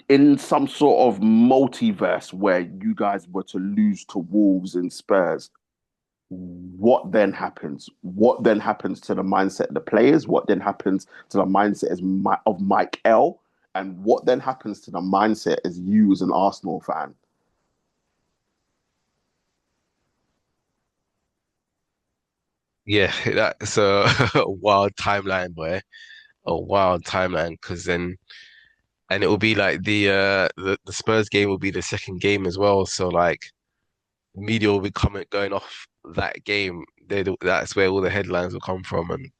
in some sort of multiverse where you guys were to lose to Wolves and Spurs, what then happens? What then happens to the mindset of the players? What then happens to the mindset of Mike L? And what then happens to the mindset as you as an Arsenal fan? Yeah, that's a, a wild timeline, boy. A wild timeline, because then and it will be like the Spurs game will be the second game as well. So like media will be coming going off that game. That's where all the headlines will come from, and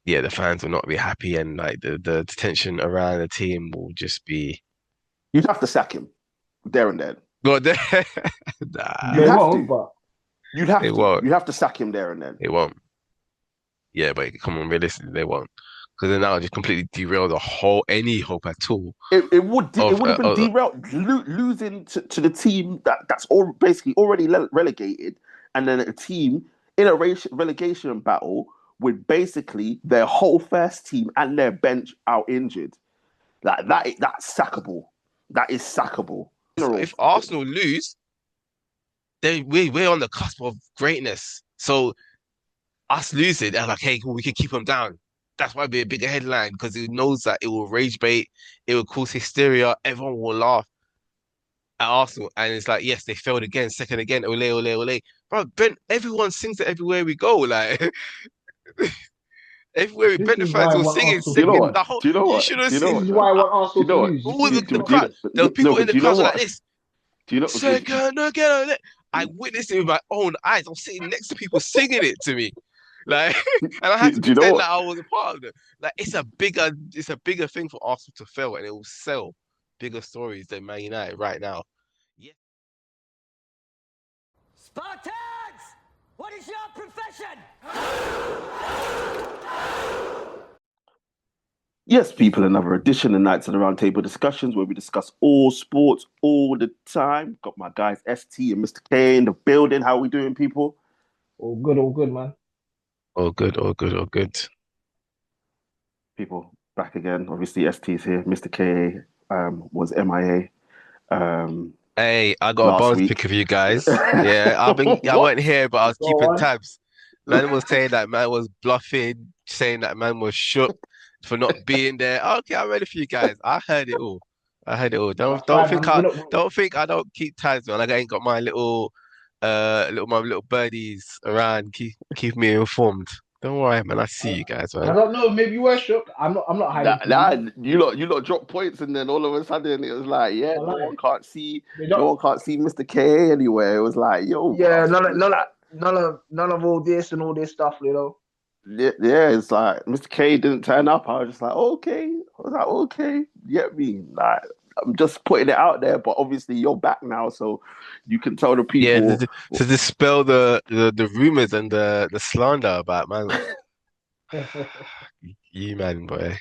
yeah, the fans will not be happy, and like the tension around the team will just be. You'd have to sack him there and then. But nah, You'd They have won't, to. but You'd have they to. won't. You'd have to sack him there and then. They won't. Yeah, but come on, realistically, they won't. Because then that would just completely derail the whole any hope at all It of would have been derailed losing to the team that's all basically already relegated, and then a team in a relegation battle with basically their whole first team and their bench out injured. Like that's sackable. That is sackable. if Arsenal lose, then we're on the cusp of greatness. So us losing, they're like, hey, cool, we can keep them down. That's why it'd be a bigger headline because it knows that it will rage bait, it will cause hysteria, everyone will laugh at Arsenal, and it's like, yes, they failed again, second again, ole, ole, ole. Bro, Brent, everyone sings it everywhere we go. Like everywhere we this Brent is why fans I will want sing it Arsenal Do you to know second. lose. what? The whole Do you know you what? should have Do you know seen This what? is why I want Do you Arsenal to know what? lose. You all see the, it too the much. crowd. There were No, people but in the do you know crowd what? like this. Do you know? Second again. I witnessed it with my own eyes. I'm sitting next to people singing it to me. Like, and I had to Do you know pretend what? that I was a part of it. Like, it's a bigger thing for Arsenal to fail, and it will sell bigger stories than Man United right now. Yeah, Spartans! What is your profession? Yes, people, another edition of Nights of the Round Table discussions where we discuss all sports all the time. Got my guys ST and Mr. K in the building. How are we doing, people? All good, man. all good, all good, all good. People back again. Obviously, ST's here. Mr. K was MIA Hey, I got a last bones pick week. of you guys. Yeah, I What? wasn't here, but I was Go keeping on. tabs. Man was saying that man was bluffing, saying that man was shook for not being there. Okay, I'm ready for you guys. I heard it all. I heard it all. That's fine, man. Don't think I don't keep tabs, man. Like I ain't got my my little birdies around, keep me informed. Don't worry, man. I see you guys, I man. don't know. Maybe you were shook. I'm not hiding from Nah, you. you lot drop points, and then all of a sudden it was like, yeah, I lie. They no don't. one can't see Mr. K anywhere. It was like, yo, Yeah, bruv, none of all this and all this stuff. yeah, it's like Mr. K didn't turn up. I was just like, okay. I was like, okay, you get me? Like, I'm just putting it out there, but obviously you're back now, so you can tell the Yeah, people. to dispel the rumors and the slander about man. You man, boy.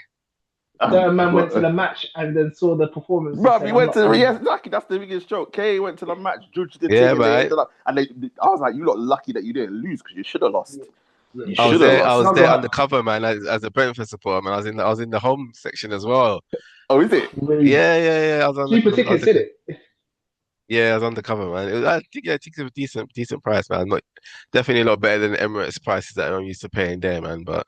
Certain man went to Well, the match and then saw the performance and bro, said, he "I'm went not to the coming yes, back." exactly. That's the biggest joke. K went to the match, judged the thing, Yeah, and they man. ended up. I was like, you lot lucky that you didn't lose because you should have Yeah, lost. yeah. You It's should have I was lost. not there gonna happen. undercover, man, as a Brentford supporter, man. I was in the home section as well. Oh, is it? Really Yeah. I was cheaper tickets, did it? yeah, I was undercover, man. I think yeah, tickets were decent price, man. Not definitely a lot better than Emirates prices that I'm used to paying there, man. But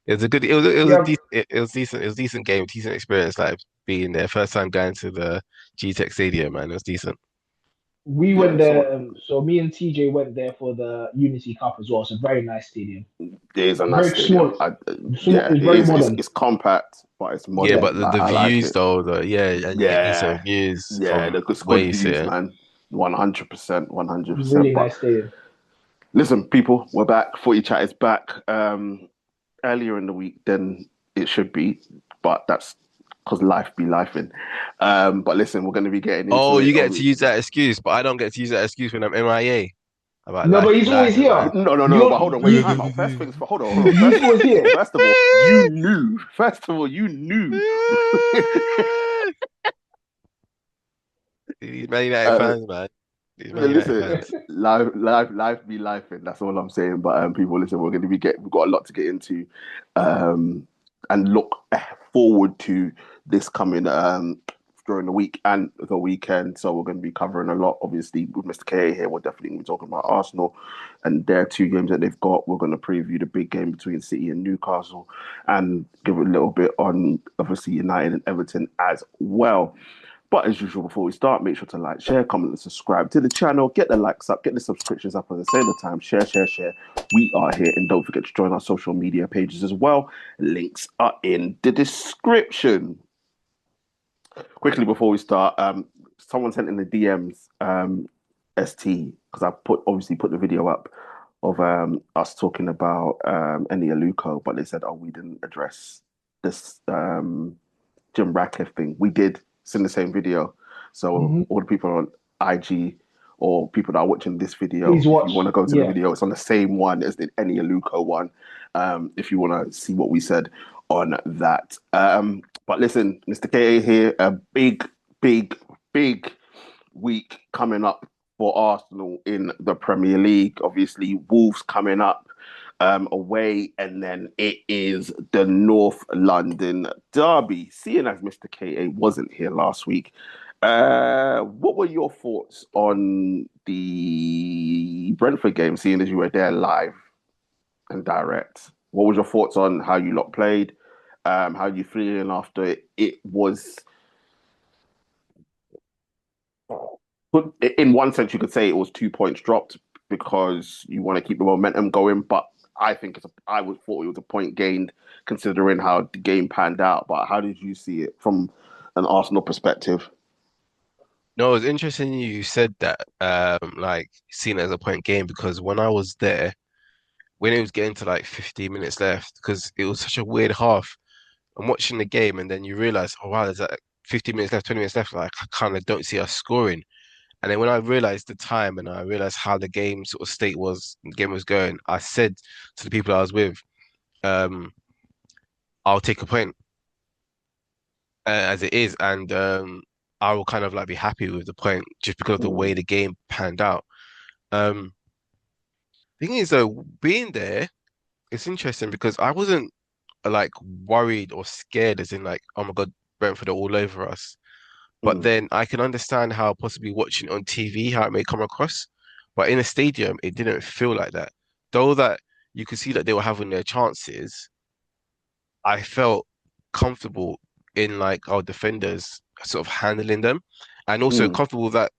Yeah, it was decent game, decent experience, like being there. First time going to the G-Tech Stadium, man. It was decent. we went Yeah. So there. So me and TJ went there for the Unity Cup as well. It's a very nice stadium. it is a nice Very stadium. small. Yeah, It's it very is. modern. It's compact, but it's Yeah, but modern. Like the I like views it. though, and you get decent Yeah, views yeah. from It's where good you views, sit. man. 100%, 100%. Really But nice stadium. listen, people, we're back. Footy chat is back. Earlier in the week than it should be, but that's because life be lifing. But listen, we're going to be getting into Oh, it. you get to use that excuse, but I don't get to use that excuse when I'm MIA about No, but he's always life, here. man. No. But hold You on, wait, you time out. First things for hold on. he's always here. First of all, you knew. First of all, you knew. These Man United uh, fans, man. These Man United listen, fans. life be life, and that's all I'm saying. But people, listen, we've got a lot to get into, and look. forward to this coming during the week and the weekend. So we're going to be covering a lot. Obviously, with Mr. K here, we're definitely going to be talking about Arsenal and their two games that they've got. We're going to preview the big game between City and Newcastle and give a little bit on obviously United and Everton as well. But as usual, before we start, make sure to like, share, comment, and subscribe to the channel. Get the likes up, get the subscriptions up at the same time. Share, share, share. We are here. And don't forget to join our social media pages as well. Links are in the description. Quickly before we start, someone sent in the DMs, ST, because I obviously put the video up of us talking about Eni Aluko, but they said, oh, we didn't address this Jim Ratcliffe thing. We did. It's in the same video. So all the people on IG or people that are watching this video, Please watch. if you want to go to the Yeah. video, it's on the same one as the Eni Aluko one. If you want to see what we said on that. But listen, Mr. KA here, a big, big, big week coming up for Arsenal in the Premier League. Obviously, Wolves coming up away, and then it is the North London derby. Seeing as Mr. KA wasn't here last week, what were your thoughts on the Brentford game, seeing as you were there live and direct? What was your thoughts on how you lot played? How you feeling after it? It was, in one sense, you could say it was 2 points dropped because you want to keep the momentum going, but I think I would thought it was a point gained considering how the game panned out. But how did you see it from an Arsenal perspective? No, it was interesting you said that, like seen it as a point game because when I was there, when it was getting to like 15 minutes left, because it was such a weird half. I'm watching the game and then you realize, oh wow, there's like 15 minutes left, 20 minutes left. Like I kind of don't see us scoring. And then when I realized the time and I realized how the game sort of state was, the game was going, I said to the people I was with, um, I'll take a point as it is, and I will kind of like be happy with the point just because of the way Mm, the game panned out. Um, thing is though, being there, it's interesting because I wasn't like worried or scared as in like, oh my God, Brentford are all over us. But mm, then I can understand how possibly watching it on TV, how it may come across. But in a stadium, it didn't feel like that. Though that you could see that they were having their chances, I felt comfortable in like our defenders sort of handling them. And also mm, comfortable that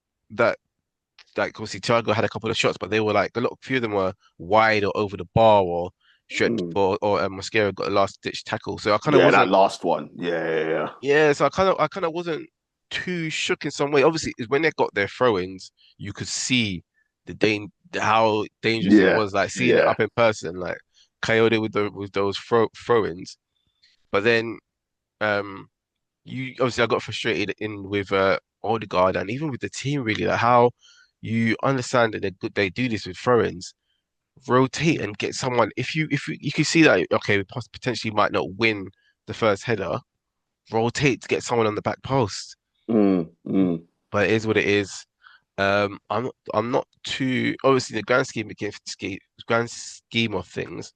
like obviously Thiago had a couple of shots, but they were like few of them were wide or over the bar or stretch mm. or Mascara got a last ditch tackle. So I kind of Yeah, that wasn't. last one. Yeah. Yeah, so I kind of wasn't too shook in some way. Obviously, is when they got their throw-ins, you could see how dangerous it Yeah. was, like seeing it Yeah. up in person, like Coyote with those throw-ins. But then um you obviously I got frustrated in with Odegaard and even with the team really, like how you understand that they do this with throw-ins, rotate and get someone if you can see that okay, we potentially might not win the first header, rotate to get someone on the back post. Mm, mm, But it is what it is. I'm not too obviously the grand scheme of things.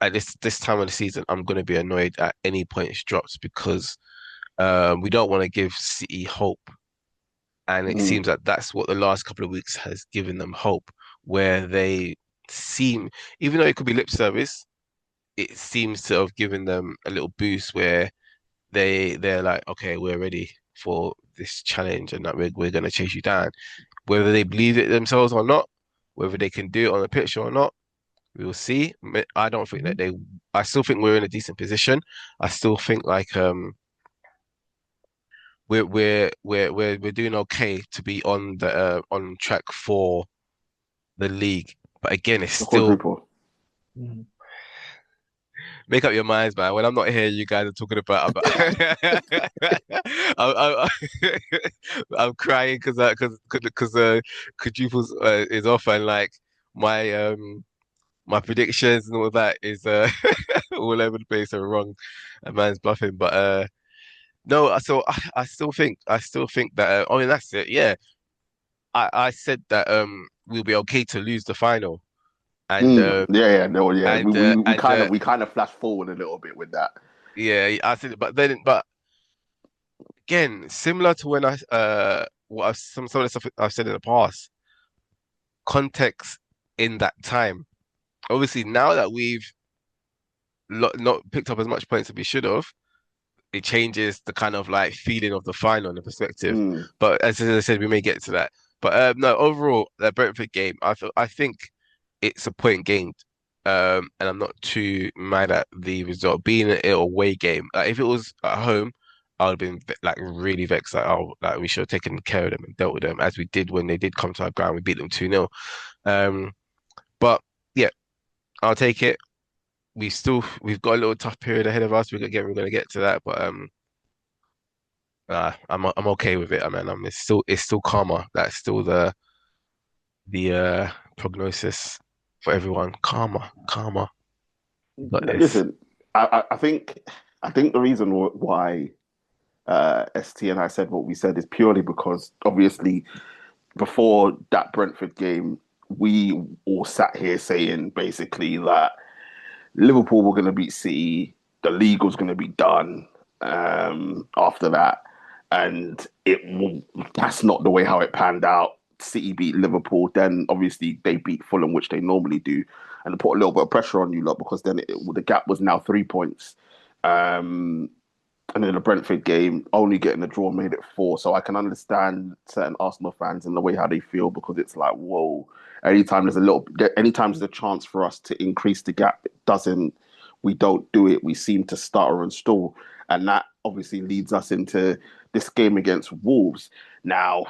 At this time of the season, I'm going to be annoyed at any points drops because we don't want to give City hope, and it mm, seems that that's what the last couple of weeks has given them hope, where they seem, even though it could be lip service, it seems to have given them a little boost where they're like, okay, we're ready for this challenge and that we're going to chase you down. Whether they believe it themselves or not, whether they can do it on the pitch or not, we will see. I don't think that Mhm. they. I still think we're in a decent position. I still think like we're doing okay to be on the on track for the league. But again, it's the still quadruple. Mhm. make up your minds, man. When I'm not here, you guys are talking about. I'm crying because quadruples is off and like my predictions and all that is all over the place and wrong. A man's bluffing, but no. So I still think that. I mean, that's it. Yeah, I said that we'll be okay to lose the final, and Mm, yeah, yeah, no, yeah. and We, we, we and kind of we kind of flash forward a little bit with that. Yeah, I think, but again, similar to when what some of the stuff I've said in the past, context in that time. Obviously, now that we've not picked up as much points as we should have, it changes the kind of like feeling of the final and the perspective. Mm. But as I said, we may get to that. But no, overall, the Brentford game, I think it's a point gained. And I'm not too mad at the result. Being an away game, like if it was at home, I would have been like really vexed. Like, oh, like we should have taken care of them and dealt with them as we did when they did come to our ground. We beat them 2-0. Um, but yeah, I'll take it. We've got a little tough period ahead of us. We're gonna get to that, but I'm okay with it. I mean, it's still karma. That's still the prognosis for everyone. Karma, karma. Got this. Listen, I think the reason why ST and I said what we said is purely because obviously before that Brentford game, we all sat here saying basically that Liverpool were going to beat City, the league was going to be done after that, and that's not the way how it panned out. City beat Liverpool, then obviously they beat Fulham, which they normally do, and put a little bit of pressure on you lot because then the gap was now 3 points. Um, and then the Brentford game, only getting a draw made it four. So I can understand certain Arsenal fans and the way how they feel because it's like, whoa. Anytime there's a chance for us to increase the gap, we don't do it. We seem to stutter and stall, and that obviously leads us into this game against Wolves. Now,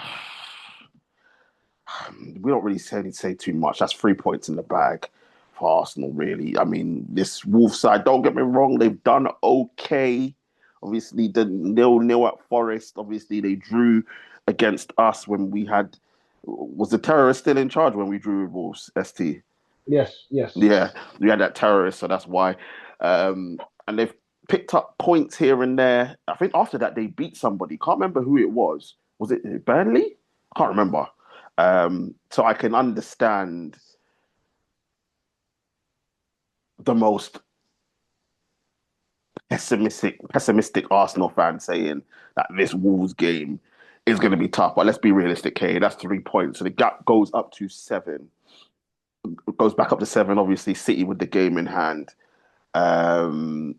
we don't really say too much. That's 3 points in the bag for Arsenal, really. I mean, this Wolves side, don't get me wrong, they've done okay. Obviously, the 0-0 at Forest. Obviously, they drew against us when we had. Was the terrorist still in charge when we drew with Wolves? ST. Yes, yes. Yeah, we had that terrorist, so that's why. And they've picked up points here and there. I think after that they beat somebody. Can't remember who it was. Was it Burnley? I can't remember. So I can understand the most pessimistic Arsenal fan saying that this Wolves game is going to be tough. But let's be realistic, Kay. That's 3 points. So the gap goes up to seven. It goes back up to seven. Obviously, City with the game in hand. Kay,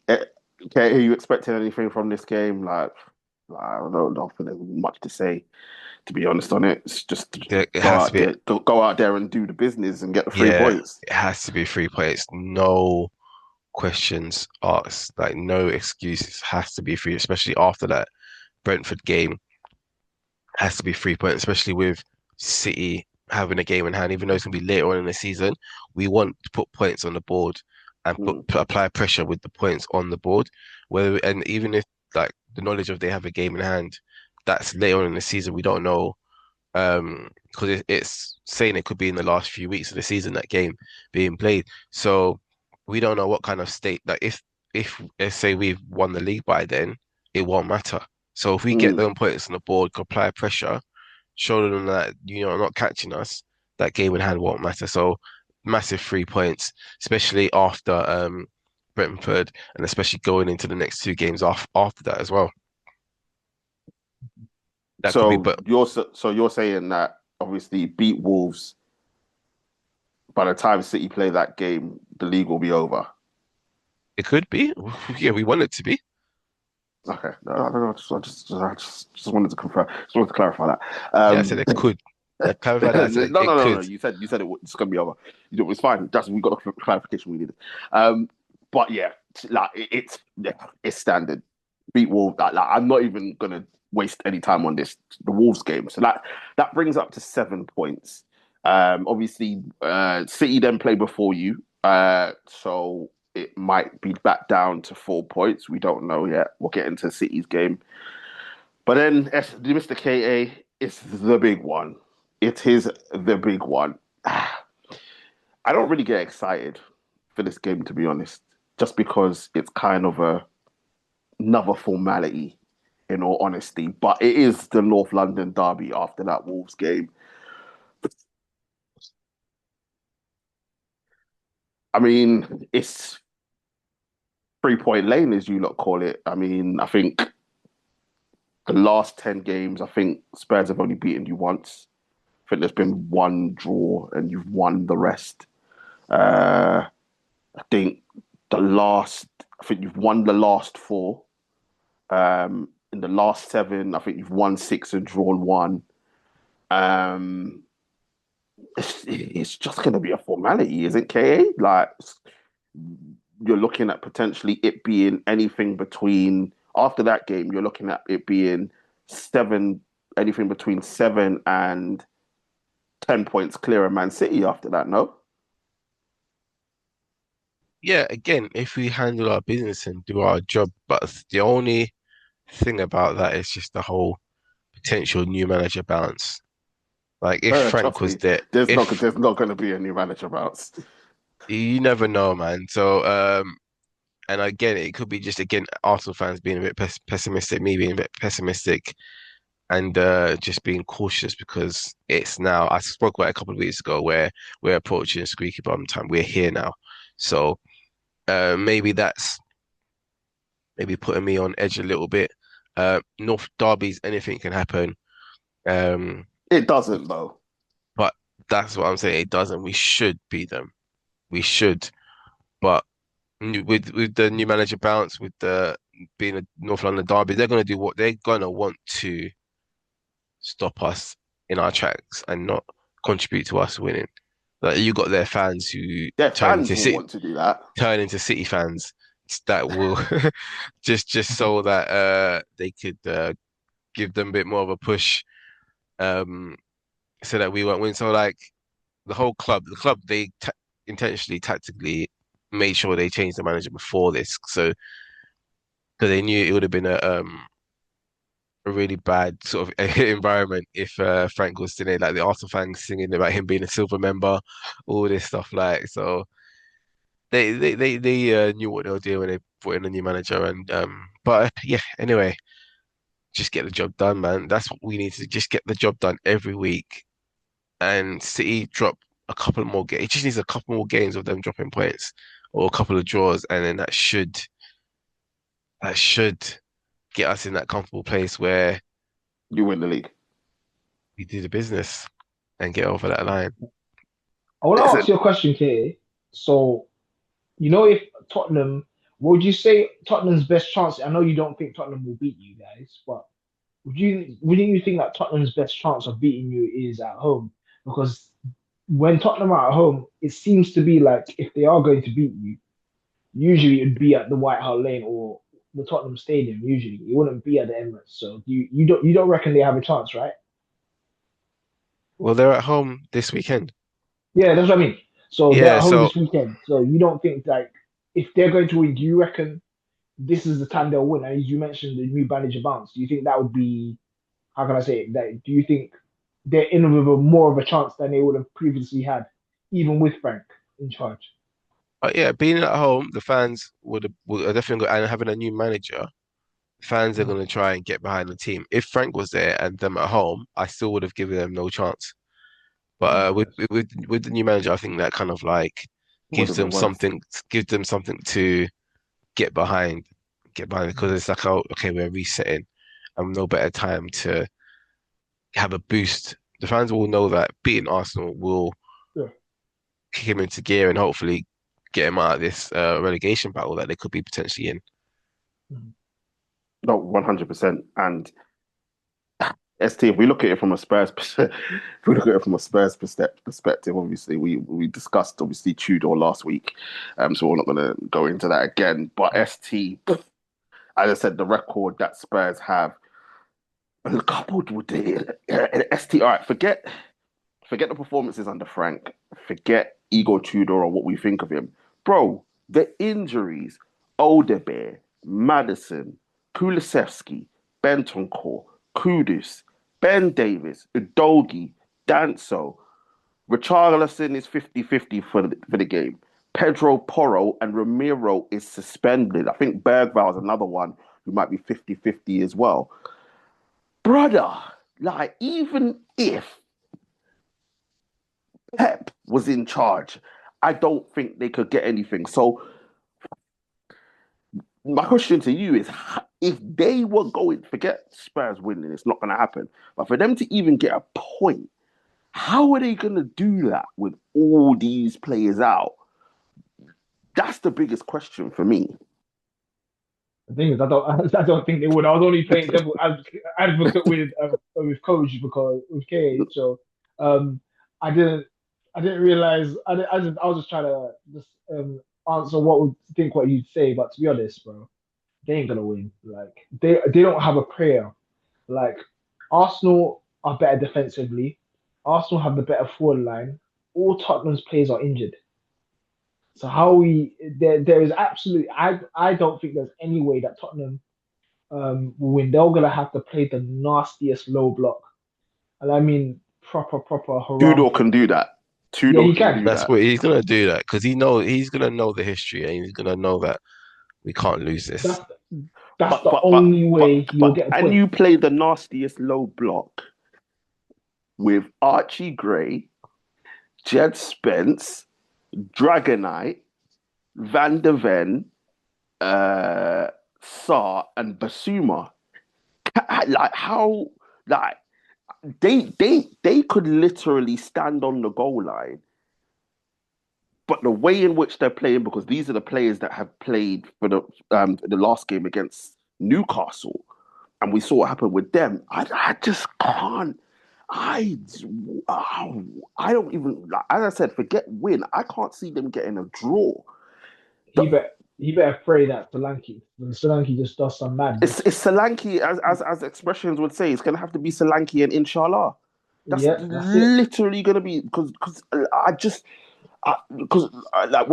are you expecting anything from this game? I don't think there's much to say. To be honest on it, it's just It has to be. go out there and do the business and get the three Yeah, points. it has to be 3 points. No questions asked. Like no excuses. Has to be free, especially after that Brentford game. Has to be 3 points, especially with City having a game in hand. Even though it's gonna be later on in the season, we want to put points on the board and Mm. apply pressure with the points on the board. And even if like the knowledge of they have a game in hand, that's later on in the season. We don't know because it's saying it could be in the last few weeks of the season that game being played. So we don't know what kind of state that if let's say we've won the league by then, it won't matter. So if we get Mm. them points on the board, apply pressure, show them that not catching us, that game in hand won't matter. So massive 3 points, especially after Brentford, and especially going into the next two games after that as well. That could be, So but you're saying that obviously beat Wolves by the time City play that game, the league will be over. it could be. Yeah, we want it to be. Okay, no, I don't know. I just wanted to confirm. Just wanted to clarify that. Yeah, I said it could. I clarified that. I said No, it no, no, no. could. You said it's gonna be over. It's fine. Just we got the clarification we needed. But yeah, like it's standard. Beat Wolves. Like, I'm not even gonna waste any time on the Wolves game. So that brings up to 7 points. Obviously, City then play before you. So it might be back down to 4 points. We don't know yet. We'll get into City's game. But then Mr. KA is the big one. It is the big one. I don't really get excited for this game, to be honest, just because it's kind of another formality, in all honesty. But it is the North London derby after that Wolves game. I mean, 3 point lane, as you lot call it. I mean, I think the last 10 games, I think Spurs have only beaten you once. I think there's been one draw and you've won the rest. Uh, I think I think you've won the last four. In the last seven, I think you've won six and drawn one. Um, it's just going to be a formality, isn't KA? Like, you're looking at potentially it being anything between, after that game, you're looking at it being seven, anything between 7 and 10 points clear of Man City after that, no? Yeah, again, if we handle our business and do our job, but the only thing about that is just the whole potential new manager balance. Like if Frank Trust was me, there, if there's not going to be any manager bounce. you never know, man. So and again, it could be just again Arsenal fans being a bit pessimistic, me being a bit pessimistic, and just being cautious because it's now. I spoke about it a couple of weeks ago where we're approaching squeaky bottom time. We're here now, so maybe that's maybe putting me on edge a little bit. North derbies, anything can happen. Um, It doesn't, though. but that's what I'm saying. It doesn't. We should beat them. We should. But with the new manager bounce, with the being a North London derby, they're gonna do what they're gonna want to stop us in our tracks and not contribute to us winning. Like you got their fans who Their turn fans into will City, want to do that. turn into City fans that will just so that they could give them a bit more of a push um so that we won't win. So like the club they ta intentionally tactically made sure they changed the manager before this, so because they knew it would have been a really bad sort of environment if Frank was singing like the Arsenal fans singing about him being a silver member, all this stuff like so. They knew what they were doing when they brought in a new manager and but yeah anyway just get the job done, man. That's what we need to just get the job done every week. And City drop a couple more games. It just needs a couple more games of them dropping points or a couple of draws, and then that should get us in that comfortable place where You win the league. we do the business and get over that line. I want to ask Listen, you a question, Kay. So, if Tottenham, what would you say Tottenham's best chance? I know you don't think Tottenham will beat you guys, but wouldn't you think that Tottenham's best chance of beating you is at home? Because when Tottenham are at home, it seems to be like if they are going to beat you, usually it'd be at the White Hart Lane or the Tottenham Stadium. Usually, it wouldn't be at the Emirates. So you don't reckon they have a chance, right? Well, they're at home this weekend. Yeah, that's what I mean. So they're Yeah, at home so this weekend. So you don't think like if they're going to win, do you reckon this is the time they'll win? And as you mentioned, the new manager bounce. Do you think that would be how can I say it? That do you think they're in with a more of a chance than they would have previously had, even with Frank in charge? but yeah, being at home, the fans would are definitely and having a new manager, fans are Mhm. going to try and get behind the team. If Frank was there and them at home, I still would have given them no chance. But with the new manager, I think that kind of like would gives have them been worse. something to get behind, because it's like, oh, okay, we're resetting, and no better time to have a boost. The fans will know that beating Arsenal will Yeah. kick him into gear and hopefully get him out of this relegation battle that they could be potentially in. Mhm. No, 100%. And ST, if we look at it from a Spurs, if we look at it from a Spurs perspective, obviously we discussed obviously Tudor last week, so we're not going to go into that again. But ST, as I said, the record that Spurs have, coupled with the ST. All right, forget the performances under Frank, forget Igor Tudor or what we think of him, bro. The injuries, Odebear, Madison, Kulusevski, Bentancur, Kudus, Ben Davis, Udogi, Danso, Richarlison is 50-50 for the game. Pedro Porro and Ramiro is suspended. I think Bergvall is another one who might be 50-50 as well. Brother, like, even if Pep was in charge, I don't think they could get anything. So my question to you is, if they were going, forget Spurs winning, it's not going to happen. But for them to even get a point, how are they going to do that with all these players out? That's the biggest question for me. The thing is, I don't think they would. I was only playing devil advocate with coach because with KH. So um, I didn't I didn't realize I was just trying to just answer what you'd say. But to be honest, bro, they ain't gonna win. Like they don't have a prayer. Like Arsenal are better defensively. Arsenal have the better forward line. All Tottenham's players are injured. So how we there is absolutely I don't think there's any way that Tottenham will win. They're gonna have to play the nastiest low block, and I mean proper haram Tudor thing. can do that. Yeah, Tudor he can can. do That's that. what he's gonna do that because he's gonna know the history and he's gonna know that we can't lose this. That's that's But the but but only but way you'll but get a can point. you play the nastiest low block with Archie Gray, Jed Spence, Dragonite, Van de Ven, uh, Saar, and Basuma? Like how like they could literally stand on the goal line, but the way in which they're playing, because these are the players that have played for the last game against Newcastle, and we saw what happened with them. I just can't. I I don't even like, as I said, forget win. I can't see them getting a draw. He bet he better pray that Solanke just does some madness. It's Solanke, as expressions would say. It's gonna have to be Solanke and Inshallah. That's Yeah, that's it. literally gonna be because I just because like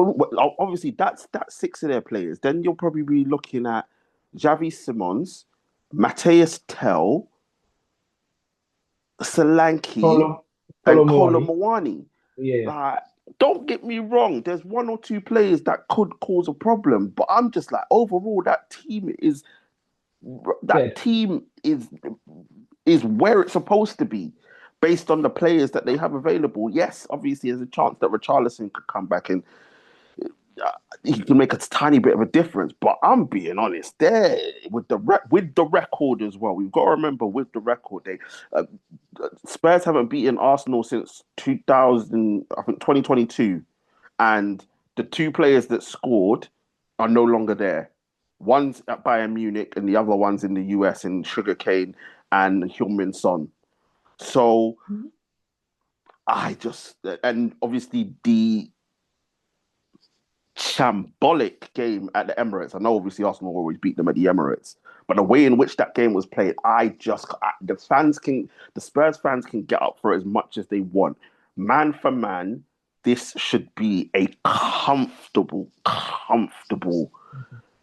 obviously that's six of their players. Then you'll probably be looking at Javi Simons, Mateus Tell, Solanke, Kolo and Kolo Kolo Muani. Muani. Yeah, Like, don't get me wrong. There's one or two players that could cause a problem, but I'm just like overall that dead. team is where it's supposed to be based on the players that they have available. Yes, obviously, there's a chance that Richarlison could come back and uh, he can make a tiny bit of a difference. But I'm being honest, there with the record as well. We've got to remember with the record, uh, Spurs haven't beaten Arsenal since 2000, I think 2022, and the two players that scored are no longer there. One's at Bayern Munich, and the other one's in the US in Sugarcane and Heung-Min Son. So I just and obviously the shambolic game at the Emirates. I know obviously Arsenal always beat them at the Emirates, but the way in which that game was played, the Spurs fans can get up for it as much as they want. Man for man, this should be a comfortable.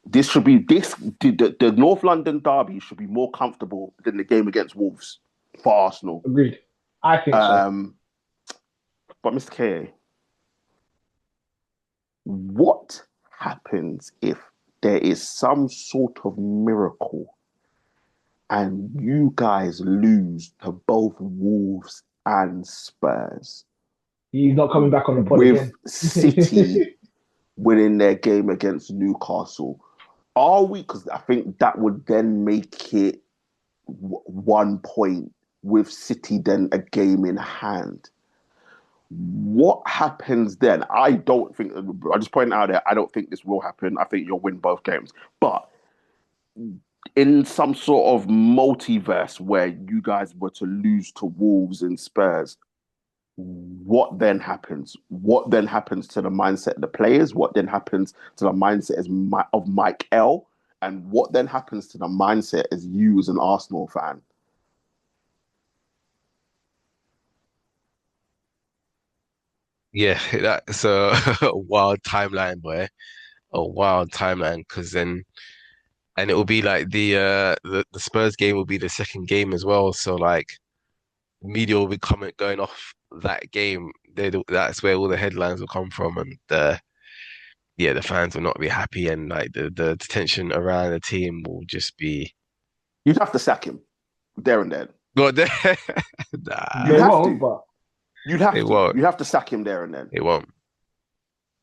This should be the North London derby should be more comfortable than the game against Wolves for Arsenal. Agreed. I think so. But Mr. K, what happens if there is some sort of miracle and you guys lose to both Wolves and Spurs He's not coming back on the pod with again. City winning their game against Newcastle? Are we? Because I think that would then make it 1 point with City, then a game in hand. What happens then? I don't think. I just point out there. I don't think this will happen. I think you'll win both games. But in some sort of multiverse where you guys were to lose to Wolves and Spurs, what then happens? What then happens to the mindset of the players? What then happens to the mindset of Mike L? And what then happens to the mindset as you as an Arsenal fan? Yeah, that's a, a wild timeline, boy. A wild timeline because then and it will be like the Spurs game will be the second game as well. So like media will be coming going off that game. That's where all the headlines will come from, and yeah, the fans will not be happy, and like the tension around the team will just be You'd have to sack him there and then. God. Nah, You'd They have won't, to. but You'd have it to. won't. You'd have to sack him there and then. It won't.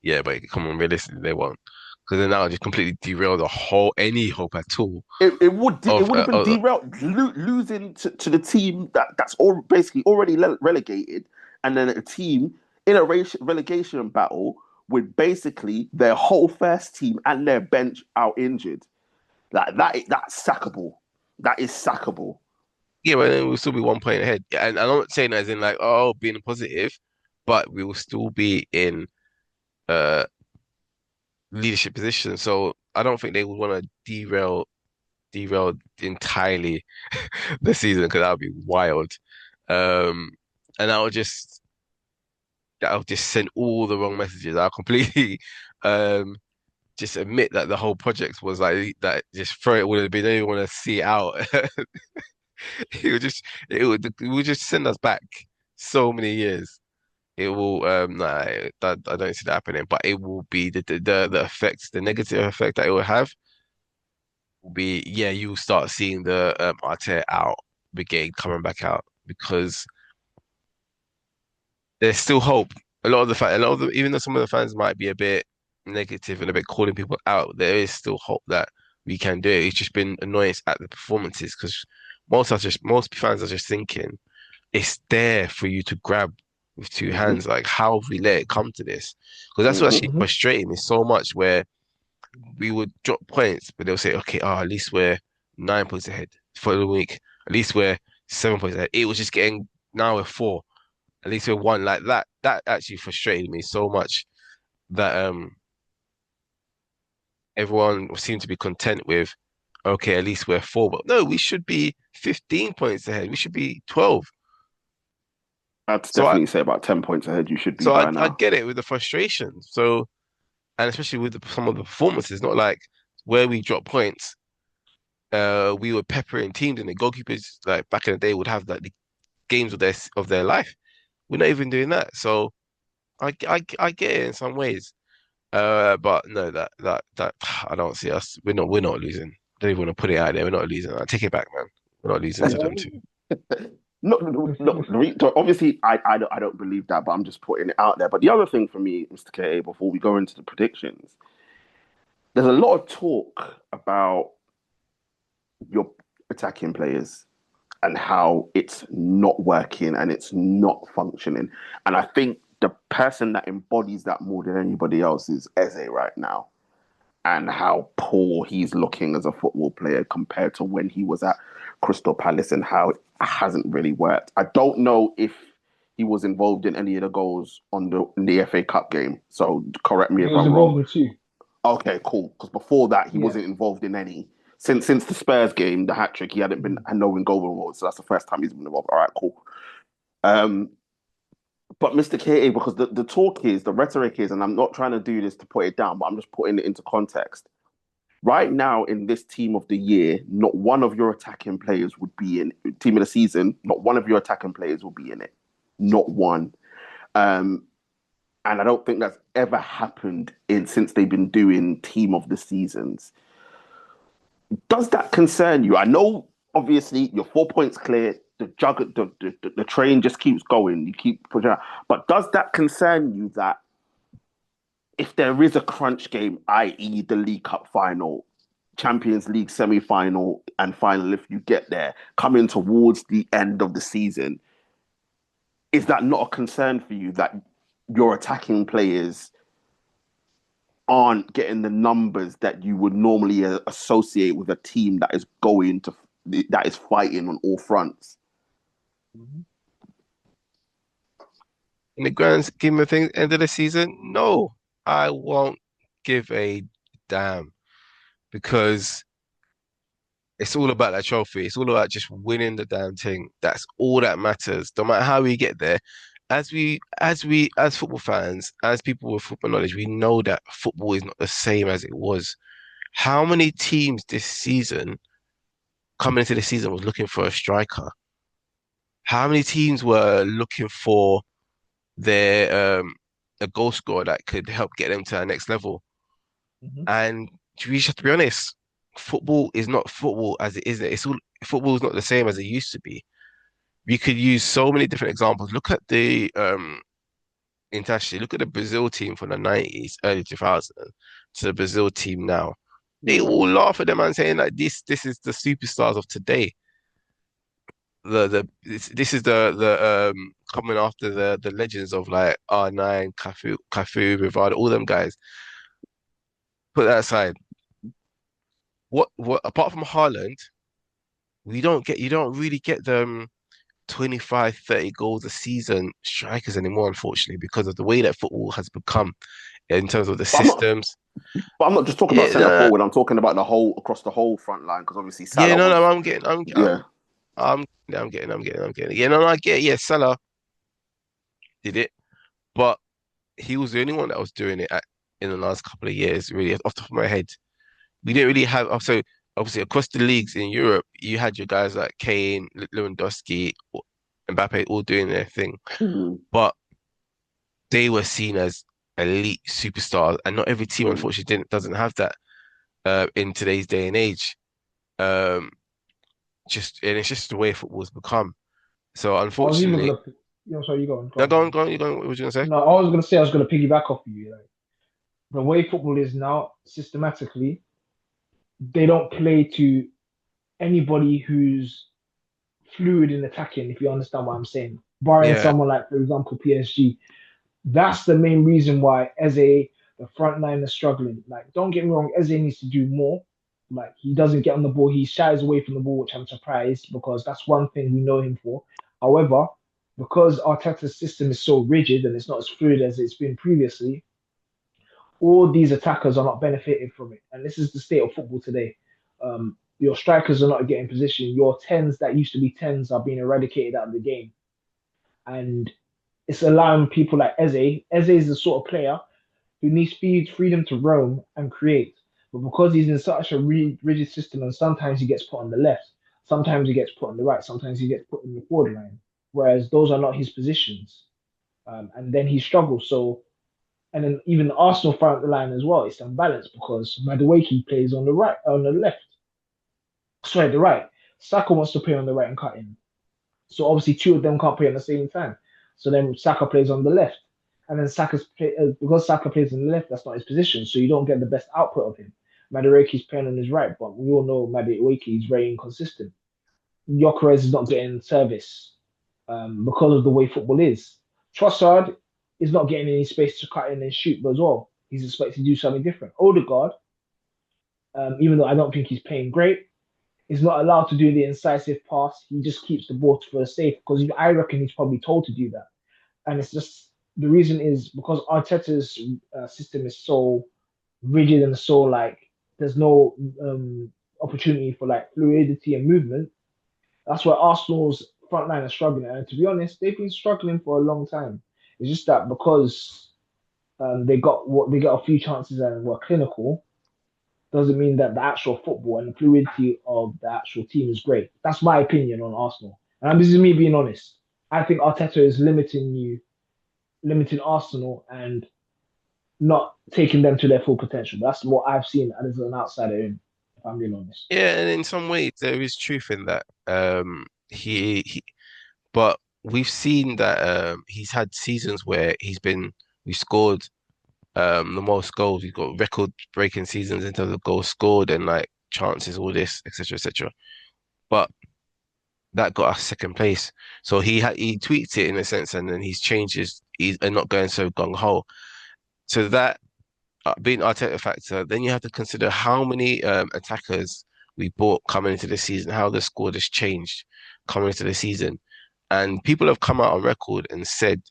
Yeah, but come on, realistically, they won't. because then that would just completely derail the whole any hope at all It of would have been derailed, losing to the team that's all basically already relegated, and then a team in a relegation battle with basically their whole first team and their bench out injured. Like that's sackable. That is sackable. yeah, but then we'll still be 1 point ahead. And I'm not saying that as in like, oh, being positive, but we will still be in uh leadership position. So I don't think they would want to derail entirely this season because that would be wild. Um, and that would just send all the wrong messages. I'll completely um just admit that the whole project was like that. Just throw it would have been. They didn't want to see it out. It would just send us back so many years. It will nah, I don't see that happening, but it will be the effects, the negative effect that it will have will be, yeah, you'll start seeing the Arteta out brigade coming back out because there's still hope. A lot of the, even though some of the fans might be a bit negative and a bit calling people out, there is still hope that we can do it. It's just been annoyance at the performances because most fans are just thinking it's there for you to grab with two Hmm. hands. Like, how have we let it come to this? Because that's what Hmm. actually frustrating me so much where we would drop points, but they'll say, okay, at least we're 9 points ahead for the week. At least we're 7 points ahead. It was just getting now we're four. At least we're one. Like that. That actually frustrated me so much that everyone seemed to be content with, okay, at least we're four. But no, we should be 15 points ahead. We should be 12. I'd So I definitely say about 10 points ahead. You should be so by I now. get it with the frustration. So and especially with some of the performances, not like where we drop points. We were peppering teams, and the goalkeepers like back in the day would have like the games of their life. We're not even doing that, so I get it in some ways. But no, that I don't see us. We're not losing. Don't even want to put it out there. We're not losing. I take it back, man. We're not losing to them too. No, no, no, obviously, I don't believe that, but I'm just putting it out there. But the other thing for me, Mr. K, before we go into the predictions, there's a lot of talk about your attacking players and how it's not working and it's not functioning. And I think the person that embodies that more than anybody else is Eze right now, and how poor he's looking as a football player compared to when he was at Crystal Palace and how it hasn't really worked. I don't know if he was involved in any of the goals in the FA Cup game. So correct me He if was I'm wrong. involved in two. Okay, cool. Because before that, he Yeah. wasn't involved in any. Since the Spurs game, the hat trick, he hadn't been had no in goal involved. So that's the first time he's been involved. All right, cool. Um, but Mr. K, because the talk is, the rhetoric is, and I'm not trying to do this to put it down, but I'm just putting it into context. Right now, in this team of the year, not one of your attacking players would be in team of the season. Not one of your attacking players will be in it. Not one. Um, and I don't think that's ever happened in since they've been doing team of the seasons. Does that concern you? I know, obviously, you're 4 points clear. The train just keeps going. You keep pushing out. But does that concern you that if there is a crunch game, i.e., the League Cup final, Champions League semi final, and final, if you get there, coming towards the end of the season, is that not a concern for you that your attacking players aren't getting the numbers that you would normally associate with a team that is fighting on all fronts? In the grand scheme of things, end of the season, no, I won't give a damn because it's all about that trophy. It's all about just winning the damn thing. That's all that matters. No matter how we get there, as football fans, as people with football knowledge, we know that football is not the same as it was. How many teams this season coming into the season was looking for a striker? How many teams were looking for their a goal scorer that could help get them to our next level? Mhm. And we just have to be honest, football is not football as it is. It's all football is not the same as it used to be. We could use so many different examples. Look at the internationally, look at the Brazil team from the 90s, early 2000s. to the Brazil team now, they Mm. all laugh at them and saying like this is the superstars of today. This is the coming after the legends of like R9, Cafu, Rivaldo, all them guys. Put that aside. What apart from Haaland, you don't really get them 25, 30 goals a season strikers anymore, unfortunately, because of the way that football has become in terms of the But I'm not. systems. But I'm not just talking about Yeah, centre no, forward. I'm talking about the whole across the whole front line because obviously yeah, Salah no, no, was. I'm Yeah. I'm I'm getting. Yeah, no, no, I get. Yeah, Salah did it, but he was the only one that was doing it in the last couple of years. Really, off the top of my head, we didn't really have. So obviously across the leagues in Europe, you had your guys like Kane, Lewandowski, Mbappe, all doing their thing, Mm, but they were seen as elite superstars, and not every team, mm. unfortunately, doesn't have that in today's day and age. Um, and it's just the way football's become. So I was even unfortunately, gonna, sorry, you go on, now go on. you go on. What was you gonna say? No, I was gonna say I was gonna piggyback off of you. Like the way football is now, systematically, they don't play to anybody who's fluid in attacking. If you understand what I'm saying, barring Yeah, someone like, for example, PSG. That's the main reason why Eze, the front line, is struggling. Like, don't get me wrong, Eze needs to do more. Like, he doesn't get on the ball. He shies away from the ball, which I'm surprised because that's one thing we know him for. However, because Arteta's system is so rigid and it's not as fluid as it's been previously, all these attackers are not benefiting from it. And this is the state of football today. Your strikers are not getting position. Your tens that used to be tens are being eradicated out of the game. And it's allowing people like Eze. Eze is the sort of player who needs freedom to roam and create. But because he's in such a rigid system, and sometimes he gets put on the left, sometimes he gets put on the right, sometimes he gets put in the forward line, whereas those are not his positions. And then he struggles. So, and then even the Arsenal front line as well, it's unbalanced because Madueke plays on the right, on the left. Sorry, the right. Saka wants to play on the right and cut in. So obviously two of them can't play at the same time. So then Saka plays on the left, and then because Saka plays on the left, that's not his position. So you don't get the best output of him. Madueke's playing on his right, but we all know Madueke is very inconsistent. Gyökeres is not getting service because of the way football is. Trossard is not getting any space to cut in and shoot as well. He's expected to do something different. Odegaard, even though I don't think he's playing great, is not allowed to do the incisive pass. He just keeps the ball for a safe because I reckon he's probably told to do that. And it's just the reason is because Arteta's system is so rigid and so like there's no opportunity for like fluidity and movement. That's where Arsenal's front line are struggling. And to be honest, they've been struggling for a long time. It's just that because they got a few chances and were clinical, doesn't mean that the actual football and the fluidity of the actual team is great. That's my opinion on Arsenal. And this is me being honest. I think Arteta is limiting Arsenal and not taking them to their full potential. That's what I've seen as an outsider in, if I'm being honest. yeah, and in some ways there is truth in that. But we've seen that he's had seasons where we scored the most goals. We've got record-breaking seasons in terms of goals scored and like chances, all this, etc., etc. But that got us second place. So he tweaked it in a sense, and then he's changed he's and not going so gung ho. So that being Arteta factor, then you have to consider how many attackers we bought coming into the season, how the squad has changed coming into the season, and people have come out on record and said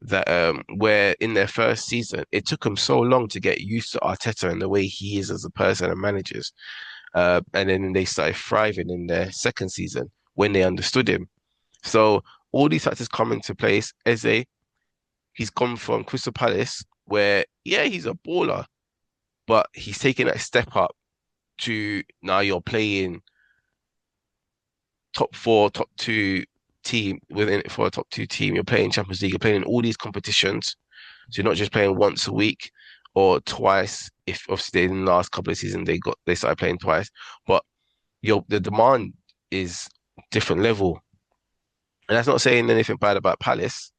that where in their first season it took them so long to get used to Arteta and the way he is as a person and managers, and then they started thriving in their second season when they understood him. So all these factors come into place. Eze, he's gone from Crystal Palace, where yeah, he's a baller, but he's taking that step up to now you're playing top four, top two team within it for a top two team. You're playing Champions League, you're playing in all these competitions. So you're not just playing once a week or twice. If obviously in the last couple of seasons they started playing twice, but the demand is different level. And that's not saying anything bad about Palace,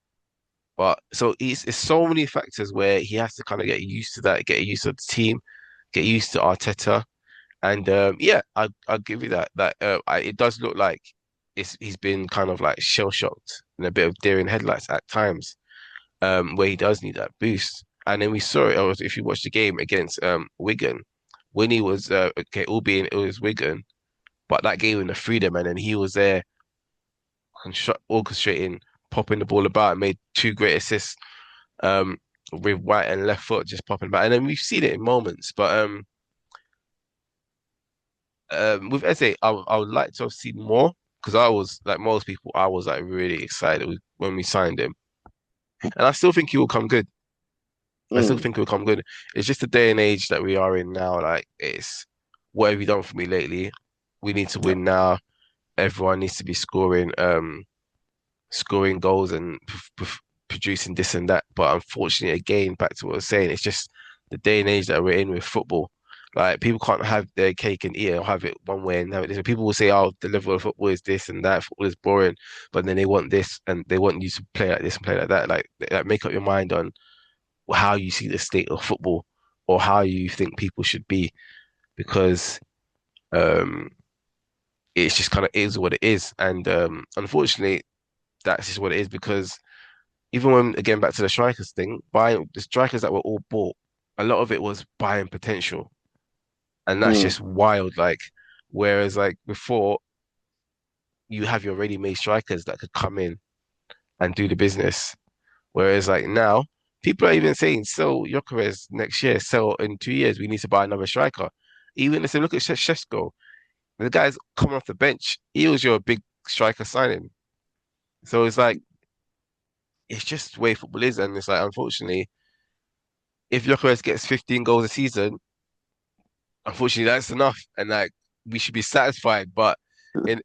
but so it's so many factors where he has to kind of get used to that, get used to the team. get used to Arteta. And I'll give you that. It does look like he's been kind of like shell shocked and a bit of deer in headlights at times, where he does need that boost. And then we saw it. If you watch the game against Wigan, when he was okay, albeit it was Wigan, but that gave him the freedom, and then he was there orchestrating, popping the ball about, and made two great assists with right and left foot just popping about. And then we've seen it in moments, but with Eze, I would like to have seen more because I was like most people, I was like really excited when we signed him, and I still think he will come good. I still Mm. think he'll come good. It's just the day and age that we are in now. Like it's what have you done for me lately? We need to Yeah. win now. Everyone needs to be scoring goals and producing this and that. But unfortunately, again, back to what I was saying, it's just the day and age that we're in with football. Like people can't have their cake and eat it or have it one way and have it this way. People will say, "Oh, the level of football is this and that. Football is boring," but then they want this and they want you to play like this and play like that. Like make up your mind on how you see the state of football or how you think people should be, because um, it's just kind of is what it is. And unfortunately, that's just what it is because even when again back to the strikers thing, buying the strikers that were all bought, a lot of it was buying potential, and that's Mm. just wild. Like whereas like before, you have your ready-made strikers that could come in and do the business. Whereas like now, people are even saying sell Gyökeres next year, sell in 2 years. We need to buy another striker. Even if they look at Šeško, the guy's coming off the bench. He was your big striker signing. So it's like it's just the way football is, and it's like unfortunately, if Gyökeres gets 15 goals a season, unfortunately that's enough, and like we should be satisfied. But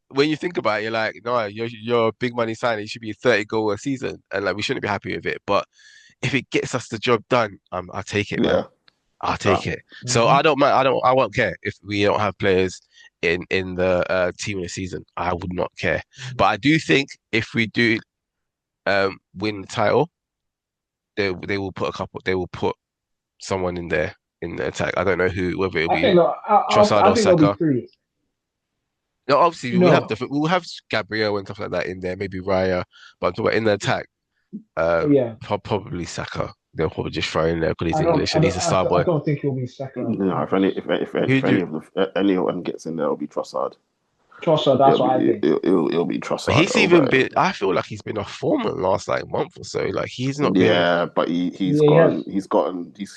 when you think about it, you're like, no, you're a big money signing. You should be 30 goal a season, and like we shouldn't be happy with it. But if it gets us the job done, I'll take it, man. Yeah. I'll Uh, take it. So Mhm. I won't care if we don't have players in the team in the season. I would not care. But I do think if we do win the title, they will put a couple. They will put someone in there in the attack. I don't know who, whether it'll I be think Trossard I or think there'll be Saka. three. No, obviously No, we'll have Gabriel and stuff like that in there. Maybe Raya, but I'm talking about in the attack. yeah, Probably Saka. They'll probably just throw in there because he's English and he's a star I boy. don't think it'll be Saka. I no, think Who if do? any of the anyone gets in there, it'll be Trossard. Trossard. That's what I think. It'll be Trossard He's even over. been. I feel like he's been off form in the last like month or so. Like he's not been Yeah, but Yeah, he has.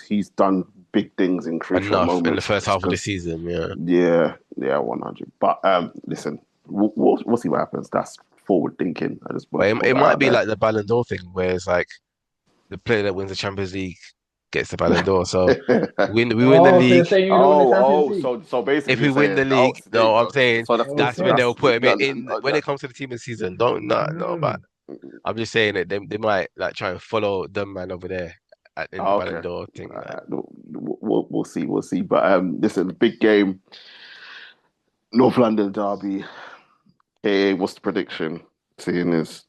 he's done big things in crucial enough in the moments first half of the because season. Yeah, yeah, 100. But listen, we'll see what happens. That's forward thinking. I just but want to throw it that might out be there. like the Ballon d'Or thing, where it's like the player that wins the Champions League gets the Ballon d'Or. So we win the Oh, so you're league. saying you're gonna win the Champions Oh, League? so If basically we win the saying, oh, league, no, I'm saying so that's that's when Okay. they'll put him no, in no, when it comes to the team of the season. Don't no, but Mm. I'm just saying that they might like try and follow them man over there in the Ballon okay. d'Or thing. Like, We'll see, we'll see. But listen, big game, North London derby. Hey, what's the prediction? Seeing as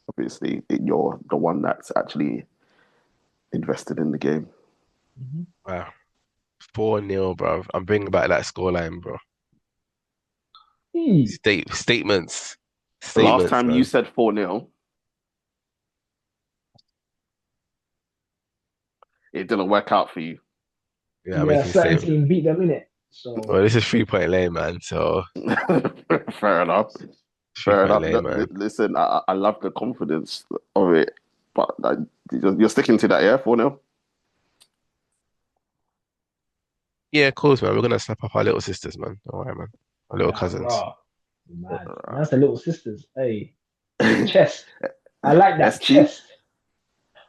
obviously you're the one that's actually invested in the game. Mhm. wow, 4-0, bro. I'm bringing back that scoreline, bro. Hmm. Statements, Last statements, time you man. said 4-0, it didn't work out for you. Yeah, I'm Yeah, making a certain statement. team beat them in it. So Well, this is 3 Point Lane, man. So Fair enough. three Fair point enough. lane, man. Listen, I love the confidence of it, but you're sticking to that, yeah? 4-0? Yeah, of course, man. We're gonna snap up our little sisters, man. All right, man. Our little yeah, cousins. raw. Mad. That's the little sisters. Hey, chest. I like that ST? chest.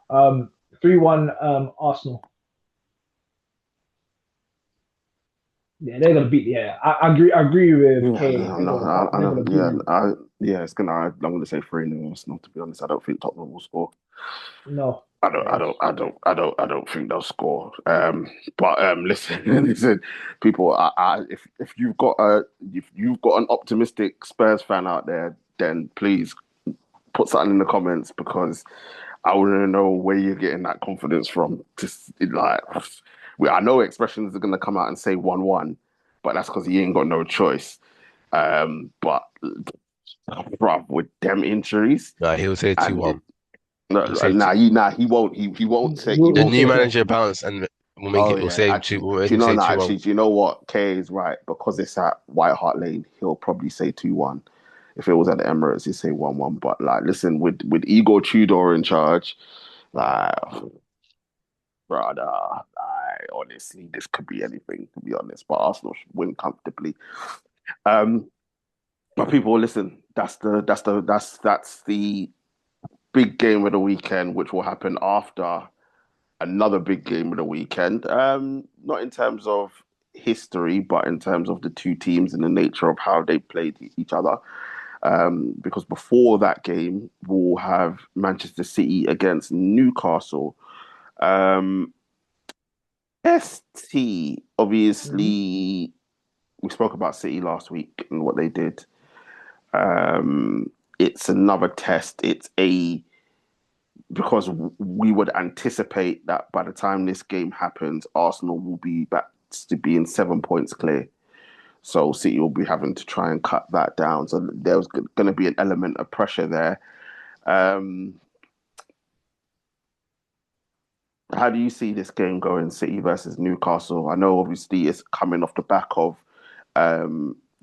3-1 Arsenal. Yeah, they're gonna beat. Yeah, I agree with Yeah, Kay. no, no, I They're gonna don't. beat Yeah, them. I'm gonna say 3-0 Arsenal. To be honest, I don't think Tottenham will score. No. I don't think they'll score. But listen, listen, people. If you've got an optimistic Spurs fan out there, then please put something in the comments because I want to know where you're getting that confidence from. Just like I know expressions are gonna come out and say 1-1, but that's because he ain't got no choice. But bruv, with them injuries, Nah, he'll say and 2-1. it, no, He'll say two. he won't. He won't say. He We'll, The we'll won't new say say. two. manager bounce and we'll make Oh it. We'll yeah, say two. actually, We'll do make you him know? say No, 2-1. actually, do you know what? Kay is right because it's at White Hart Lane. He'll probably say 2-1. If it was at the Emirates, he'd say 1-1. But like, listen, with Igor Tudor in charge, like, brother, I honestly, this could be anything to be honest. But Arsenal should win comfortably. Um, but people, listen, that's the big game of the weekend, which will happen after another big game of the weekend. Not in terms of history, but in terms of the two teams and the nature of how they played each other. Because before that game, we'll have Manchester City against Newcastle. Um, ST, Mhm. obviously, we spoke about City last week and what they did. It's another test. It's a because we would anticipate that by the time this game happens, Arsenal will be back to being 7 points clear. So City will be having to try and cut that down. So there's going to be an element of pressure there. Um, how do you see this game going, City versus Newcastle? I know obviously it's coming off the back of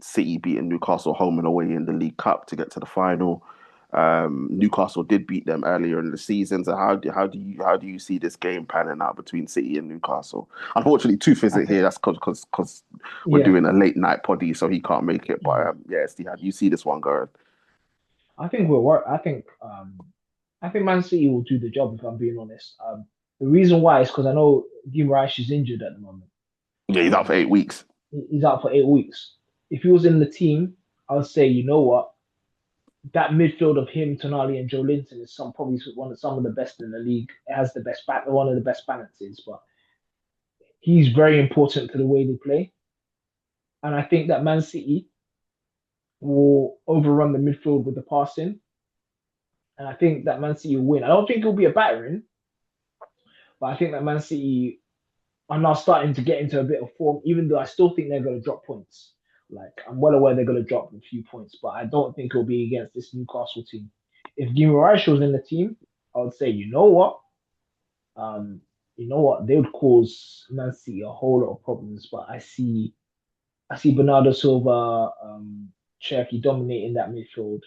City beating Newcastle home and away in the League Cup to get to the final. Newcastle did beat them earlier in the season. So how do you see this game panning out between City and Newcastle? Unfortunately, Tooth I isn't think, here. That's because we're yeah. doing a late night poddy, so he can't make it. But Mhm. yeah, Steve, how do you see this one going? I think we're wor- I think Man City will do the job if I'm being honest. The reason why is because I know Guimaraes is injured at the moment. Yeah, he's out for Um, 8 weeks. he's out for 8 weeks. If he was in the team, I would say, you know what, that midfield of him, Tonali, and Joe Linton is probably some of the best in the league. It has the best one of the best balances, but he's very important to the way they play. And I think that Man City will overrun the midfield with the passing. And I think that Man City will win. I don't think it'll be a battering, but I think that Man City are now starting to get into a bit of form, even though I still think they're going to drop points. Like, I'm well aware they're going to drop a few points, but I don't think it'll be against this Newcastle team. If Guimaraes was in the team, I would say, um, they would cause Man City a whole lot of problems. But I see Bernardo Silva, Cherky dominating that midfield.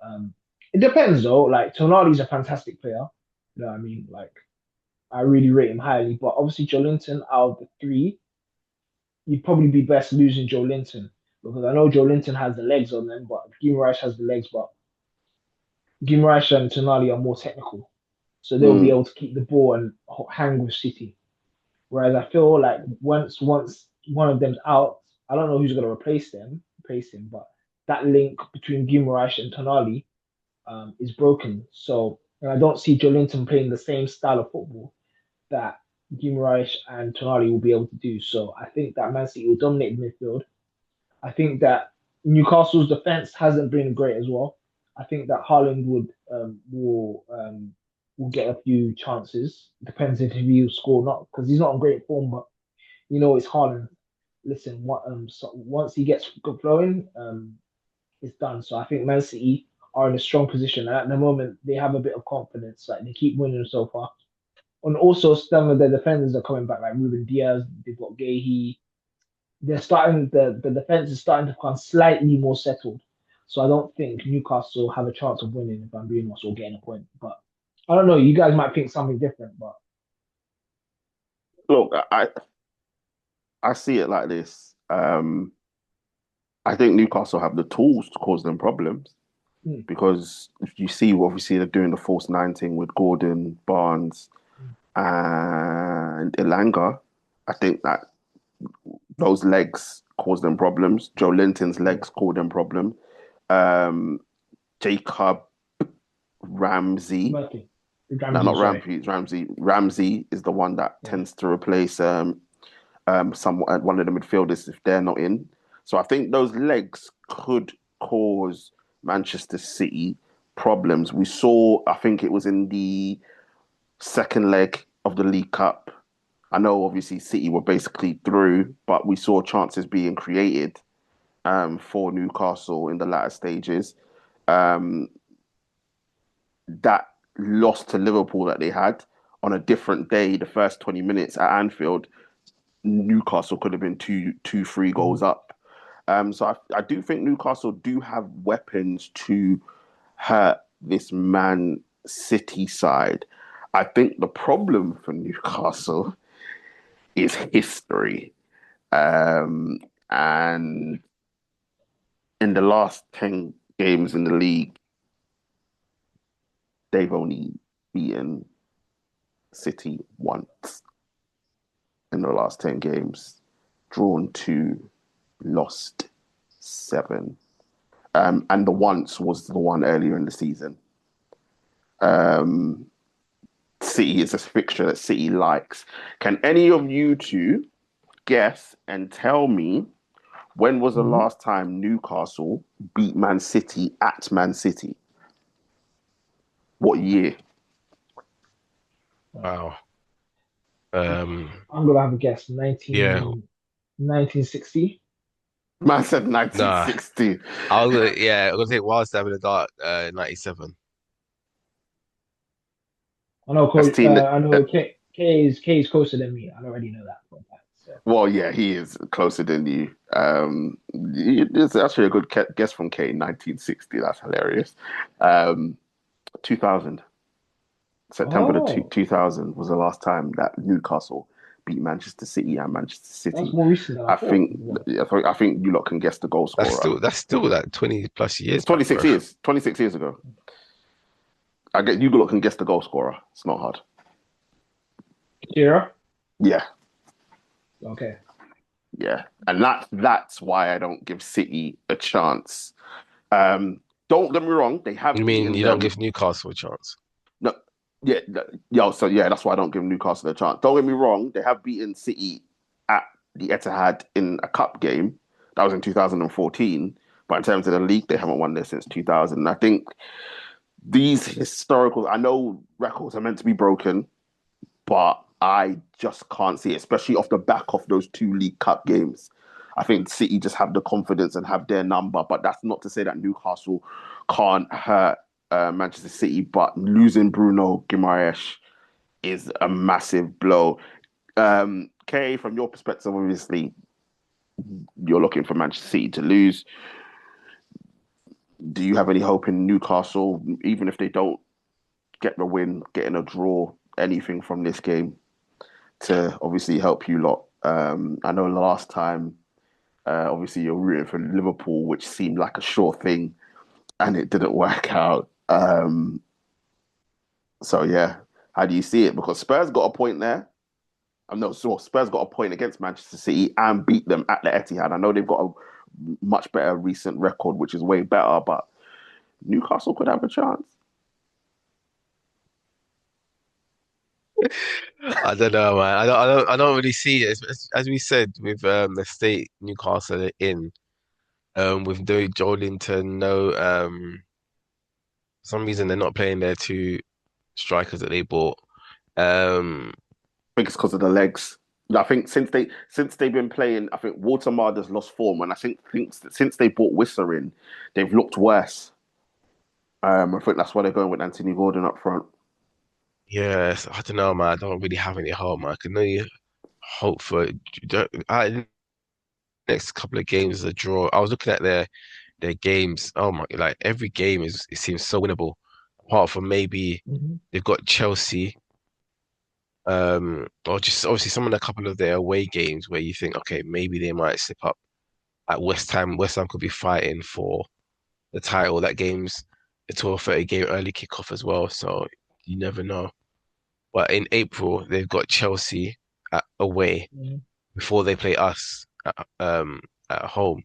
Um, it depends though. Like Tonali's a fantastic player. You know what I mean? Like I really rate him highly. But obviously Joe Linton out of the three, you'd probably be best losing Joe Linton because I know Joe Linton has the legs on them, but Guimaraes has the legs. But Guimaraes and Tonali are more technical, so they'll be Mm. able to keep the ball and hang with City. Whereas I feel like once one of them's out, I don't know who's going to replace him, but that link between Guimaraes and Tonali is broken. So and I don't see Joelinton playing the same style of football that Guimaraes and Tonali will be able to do. So I think that Man City will dominate the midfield. I think that Newcastle's defense hasn't been great as well. I think that Haaland will get a few chances. Depends if he will score or not because he's not in great form. But it's Haaland. Listen, once he gets flowing, it's done. So I think Man City are in a strong position, and at the moment they have a bit of confidence. Like they keep winning so far. And also some of the defenders are coming back, like Ruben Diaz. They've got Gahey. They're starting the defense is starting to become slightly more settled. So I don't think Newcastle have a chance of winning if I'm being honest or getting a point. But I don't know. You guys might think something different, but Look, I see it like this. I think Newcastle have the tools to cause them problems hmm, because if you see, obviously, they're doing the false nine thing with Gordon, Barnes, hmm, and Elanga. I think that those legs cause them problems. Joe Linton's yeah, legs cause them problem. Um, Jacob Ramsey. Murphy, No, Ramsey, not sorry, Ramsey. It's Ramsey. Ramsey is the one that yeah, tends to replace one of the midfielders if they're not in. So I think those legs could cause Manchester City problems. We saw, I think it was in the second leg of the League Cup. I know obviously City were basically through, but we saw chances being created for Newcastle in the latter stages. Um, that loss to Liverpool that they had on a different day, the first 20 minutes at Anfield, Newcastle could have been two, 3 goals Mhm. up. So I do think Newcastle do have weapons to hurt this Man City side. I think the problem for Newcastle is history. Um, and in the last 10 games in the league, they've only beaten City once in the last 10 games, drawn two, lost seven. And the once was the one earlier in the season. Um, City is a fixture that City likes. Can any of you two guess and tell me when was the Mhm. last time Newcastle beat Man City at Man City? What year? Wow. Um, I'm gonna have a guess. yeah, 1960. Man said nah. 1960. I was gonna say Wild Stab in the Dark, 97. I know. That's team that. I know. K is closer than me. I already know that for a fact. So. Well, yeah, he is closer than you. It's actually a good guess from Kane. 1960. That's hilarious. 2000. September the Oh, 2000 was the last time that Newcastle beat Manchester City and Manchester that's City. more recent than I I thought think as well. I think you lot can guess the goal scorer. That's still like 20 plus years It's back, 26 bro. years. 26 years ago. I get you lot can guess the goal scorer. It's not hard. Kira. Yeah, Okay. yeah, and that's why I don't give City a chance. Um, don't get me wrong; they You have mean beaten you don't them. give Newcastle a chance? No, yeah, yeah. So yeah, that's why I don't give Newcastle a chance. Don't get me wrong; they have beaten City at the Etihad in a cup game. That was in 2014. But in terms of the league, they haven't won there since 2000. I think these historical, I know records are meant to be broken, but I just can't see it, especially off the back of those two League Cup games. I think City just have the confidence and have their number, but that's not to say that Newcastle can't hurt Manchester City. But losing Bruno Guimaraes is a massive blow. Kay, from your perspective, obviously you're looking for Manchester City to lose. Do you have any hope in Newcastle, even if they don't get the win, getting a draw, anything from this game to obviously help you lot? I know last time, obviously you're rooting for Liverpool, which seemed like a sure thing, and it didn't work out. So yeah, how do you see it? Because Spurs got a point there. I'm not sure Spurs got a point against Manchester City and beat them at the Etihad. I know they've got a much better recent record, which is way better, but Newcastle could have a chance. I don't know, man. I don't really see it. As we said with the state Newcastle are in, with no Joelinton, no for some reason they're not playing their two strikers that they bought. Um, I think it's because of the legs. I think since they've been playing, I think Watermarder's lost form, and I think since they brought Wissa in, they've looked worse. I think that's why they're going with Anthony Gordon up front. yes, I don't know, man. I don't really have any hope, man. I can only hope for next couple of games is a draw. I was looking at their games. Oh my, like every game is it seems so winnable. Apart from maybe Mhm. they've got Chelsea, or just obviously some of a couple of their away games where you think, okay, maybe they might slip up. At West Ham, West Ham could be fighting for the title. That game's a 12:30 game early kickoff as well, so you never know. But in April, they've got Chelsea away Mhm. before they play us at home.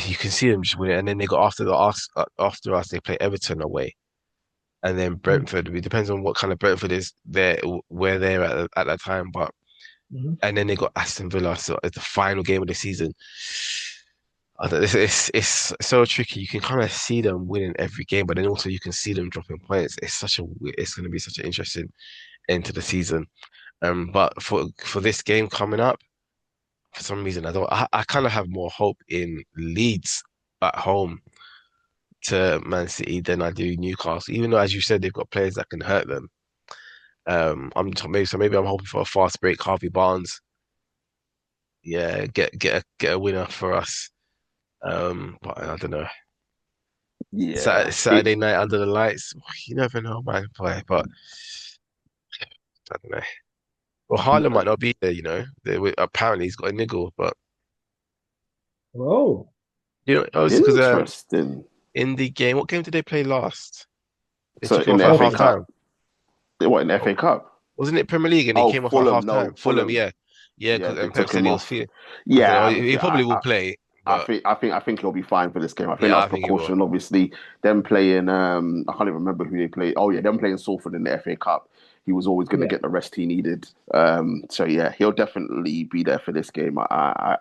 You can see them just winning, and then they got after us they play Everton away, and then Mhm. Brentford. It depends on what kind of Brentford is there where they're at that time, but Mhm. and then they got Aston Villa, so it's the final game of the season. It's so tricky. You can kind of see them winning every game, but then also you can see them dropping points. It's going to be such an interesting end to the season. But for this game coming up, for some reason I kind of have more hope in Leeds at home to Man City than I do Newcastle. Even though, as you said, they've got players that can hurt them. Maybe I'm hoping for a fast break. Harvey Barnes, yeah, get a winner for us. But I don't know. Yeah, Saturday night under the lights, you never know, man. But I don't know. Well, Haaland might not be there, you know. Apparently he's got a niggle, but Oh, you know, obviously because interesting. in the game, what game did they play last? They So took him in off the at FA half Fulham. time. Cup, what in the FA Cup? Wasn't it Premier League and he Oh, came off at Fulham, half no, time? Fulham, Fulham. yeah, yeah. Yeah, Because they Pep took said him he was off. feeling. I don't Yeah, know. I'm, He I, probably will play, but I think he'll be fine for this game. I think yeah, that was I think he will. precaution. Obviously, them playing. I can't even remember who they played. Oh yeah, them playing Salford in the FA Cup. He was always going to Yeah. get the rest he needed. So yeah, he'll definitely be there for this game. I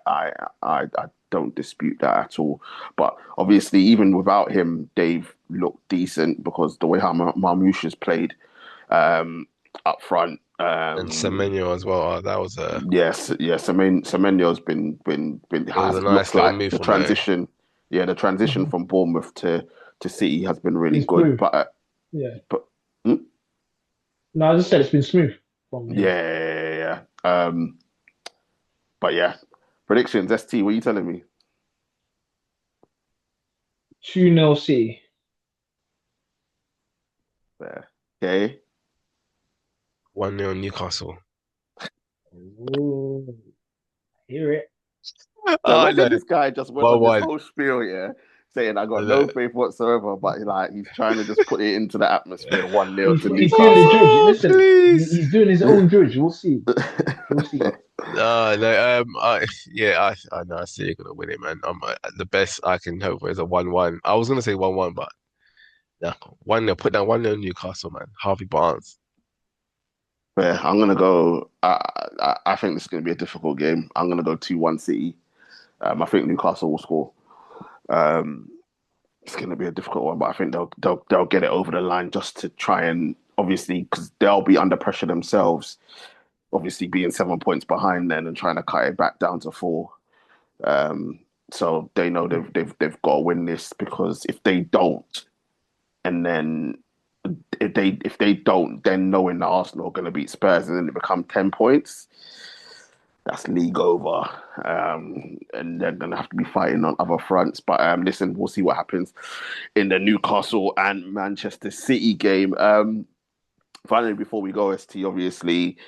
don't dispute that at all. But obviously, even without him, Dave looked decent because the way how Marmoush has played up front. And Semenyo as well. That was Yes, yes. Semenyo's been it was a has nice looks little like move the from Mo. transition. Yeah, the transition Mhm. from Bournemouth to City has been really Been good. smooth. Yeah. But mm, No, I just said it's been smooth from yeah, him. yeah, yeah, yeah. But yeah, predictions. ST, what are you telling me? 2-0 City. There. Okay. 1-0 Newcastle. Oh, hear it. So Oh imagine no, this guy just went on this 1-1. whole spiel, yeah, saying I got no No. faith whatsoever, but like he's trying to just put it into the atmosphere. 1-0 to He's doing the judge. Newcastle. Oh, Listen, please. he's doing his own judge. We'll see. We'll see. No, yeah, I know. I see you're gonna win it, man. The best I can hope for is a 1-1. I was gonna say 1-1, but yeah, 1-0. Put down 1-0 Newcastle, man. Harvey Barnes. Yeah, I'm gonna go. I think this is gonna be a difficult game. I'm gonna go 2-1 City. I think Newcastle will score. Um, it's gonna be a difficult one, but I think they'll get it over the line just to try and obviously because they'll be under pressure themselves. Obviously, being 7 points behind then and trying to cut it back down to four. Um, so they know they've got to win this because if they don't, and then if they don't, then knowing that Arsenal are going to beat Spurs and then it become 10 points, that's league over. And they're going to have to be fighting on other fronts. But listen, we'll see what happens in the Newcastle and Manchester City game. Finally, before we go, ST, obviously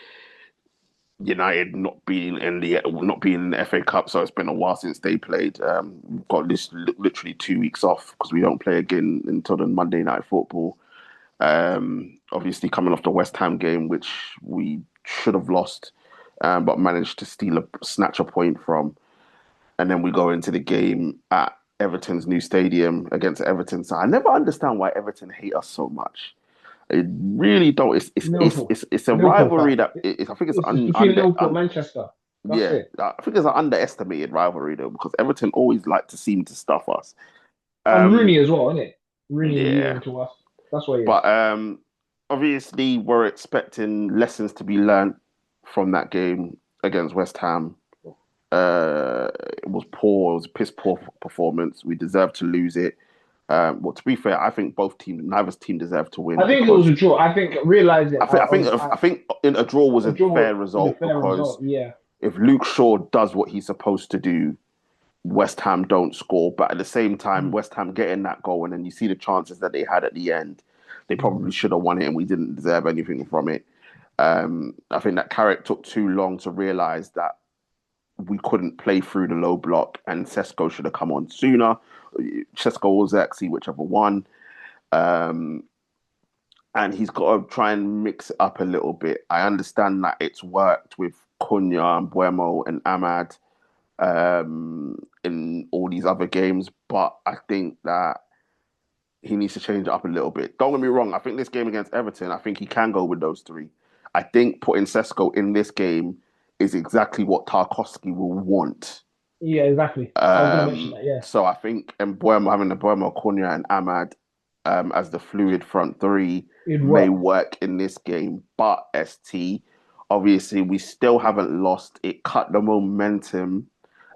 United not being in the FA Cup, so it's been a while since they played. We've got this literally 2 weeks off because we don't play again until the Monday night football. Obviously, coming off the West Ham game, which we should have lost, but managed to snatch a point from, and then we go into the game at Everton's new stadium against Everton. So I never understand why Everton hate us so much. I really don't. Liverpool. It's a Liverpool rivalry fan. that I think it's It's between Liverpool and Manchester. That's yeah, it. I think it's an underestimated rivalry though because Everton always like to seem to stuff us. And Um, Rooney as well, isn't it? Rooney yeah, alluding to us. That's what it is. but obviously we're expecting lessons to be learned from that game against West Ham. It was poor. It was a piss poor performance. We deserved to lose it. Well, to be fair, I think neither team deserved to win I think it was because a draw. I think realizing I think in a draw was a a draw fair is a result fair because result. Yeah. if Luke Shaw does what he's supposed to do, West Ham don't score. But at the same time, Mm. West Ham getting that goal and then you see the chances that they had at the end, they Mm. probably should have won it and we didn't deserve anything from it. I think that Carrick took too long to realise that we couldn't play through the low block and Sesko should have come on sooner. Sesko or Xerxes, whichever one. Um, and he's got to try and mix it up a little bit. I understand that it's worked with Cunha and Buemo and Ahmad in all these other games, but I think that he needs to change it up a little bit. Don't get me wrong. I think this game against Everton, I think he can go with those three. I think putting Sesko in this game is exactly what Tarkowski will want. Yeah, exactly. I was gonna mention that. Yeah. So I think Mbuemo, having the Mbuemo, Cunha, and Ahmad as the fluid front three It'd may work. work in this game. But ST, Obviously, we still haven't lost. It cut the momentum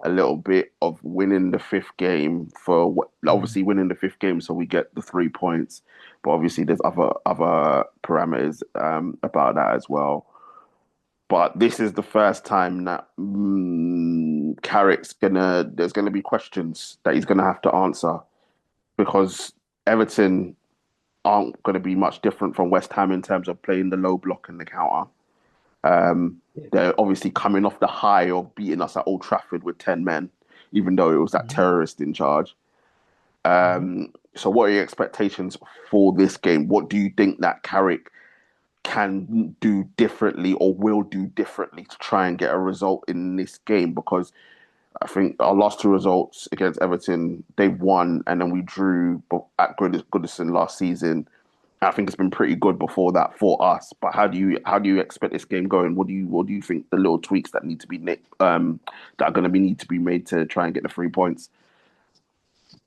a little bit of winning the fifth game Mm. obviously winning the fifth game, so we get the 3 points. But obviously, there's other parameters about that as well. But this is the first time that Carrick's gonna. There's gonna be questions that he's gonna have to answer because Everton aren't going to be much different from West Ham in terms of playing the low block and the counter. Um, Yeah. they're obviously coming off the high of beating us at Old Trafford with 10 men, even though it was that Mhm. terrorist in charge. Mhm. So, what are your expectations for this game? What do you think that Carrick can do differently or will do differently to try and get a result in this game? Because I think our last two results against Everton, they won and then we drew at Goodison last season. I think it's been pretty good before that for us. But how do you expect this game going? What do you think the little tweaks that need to be that are going to be need to be made to try and get the 3 points?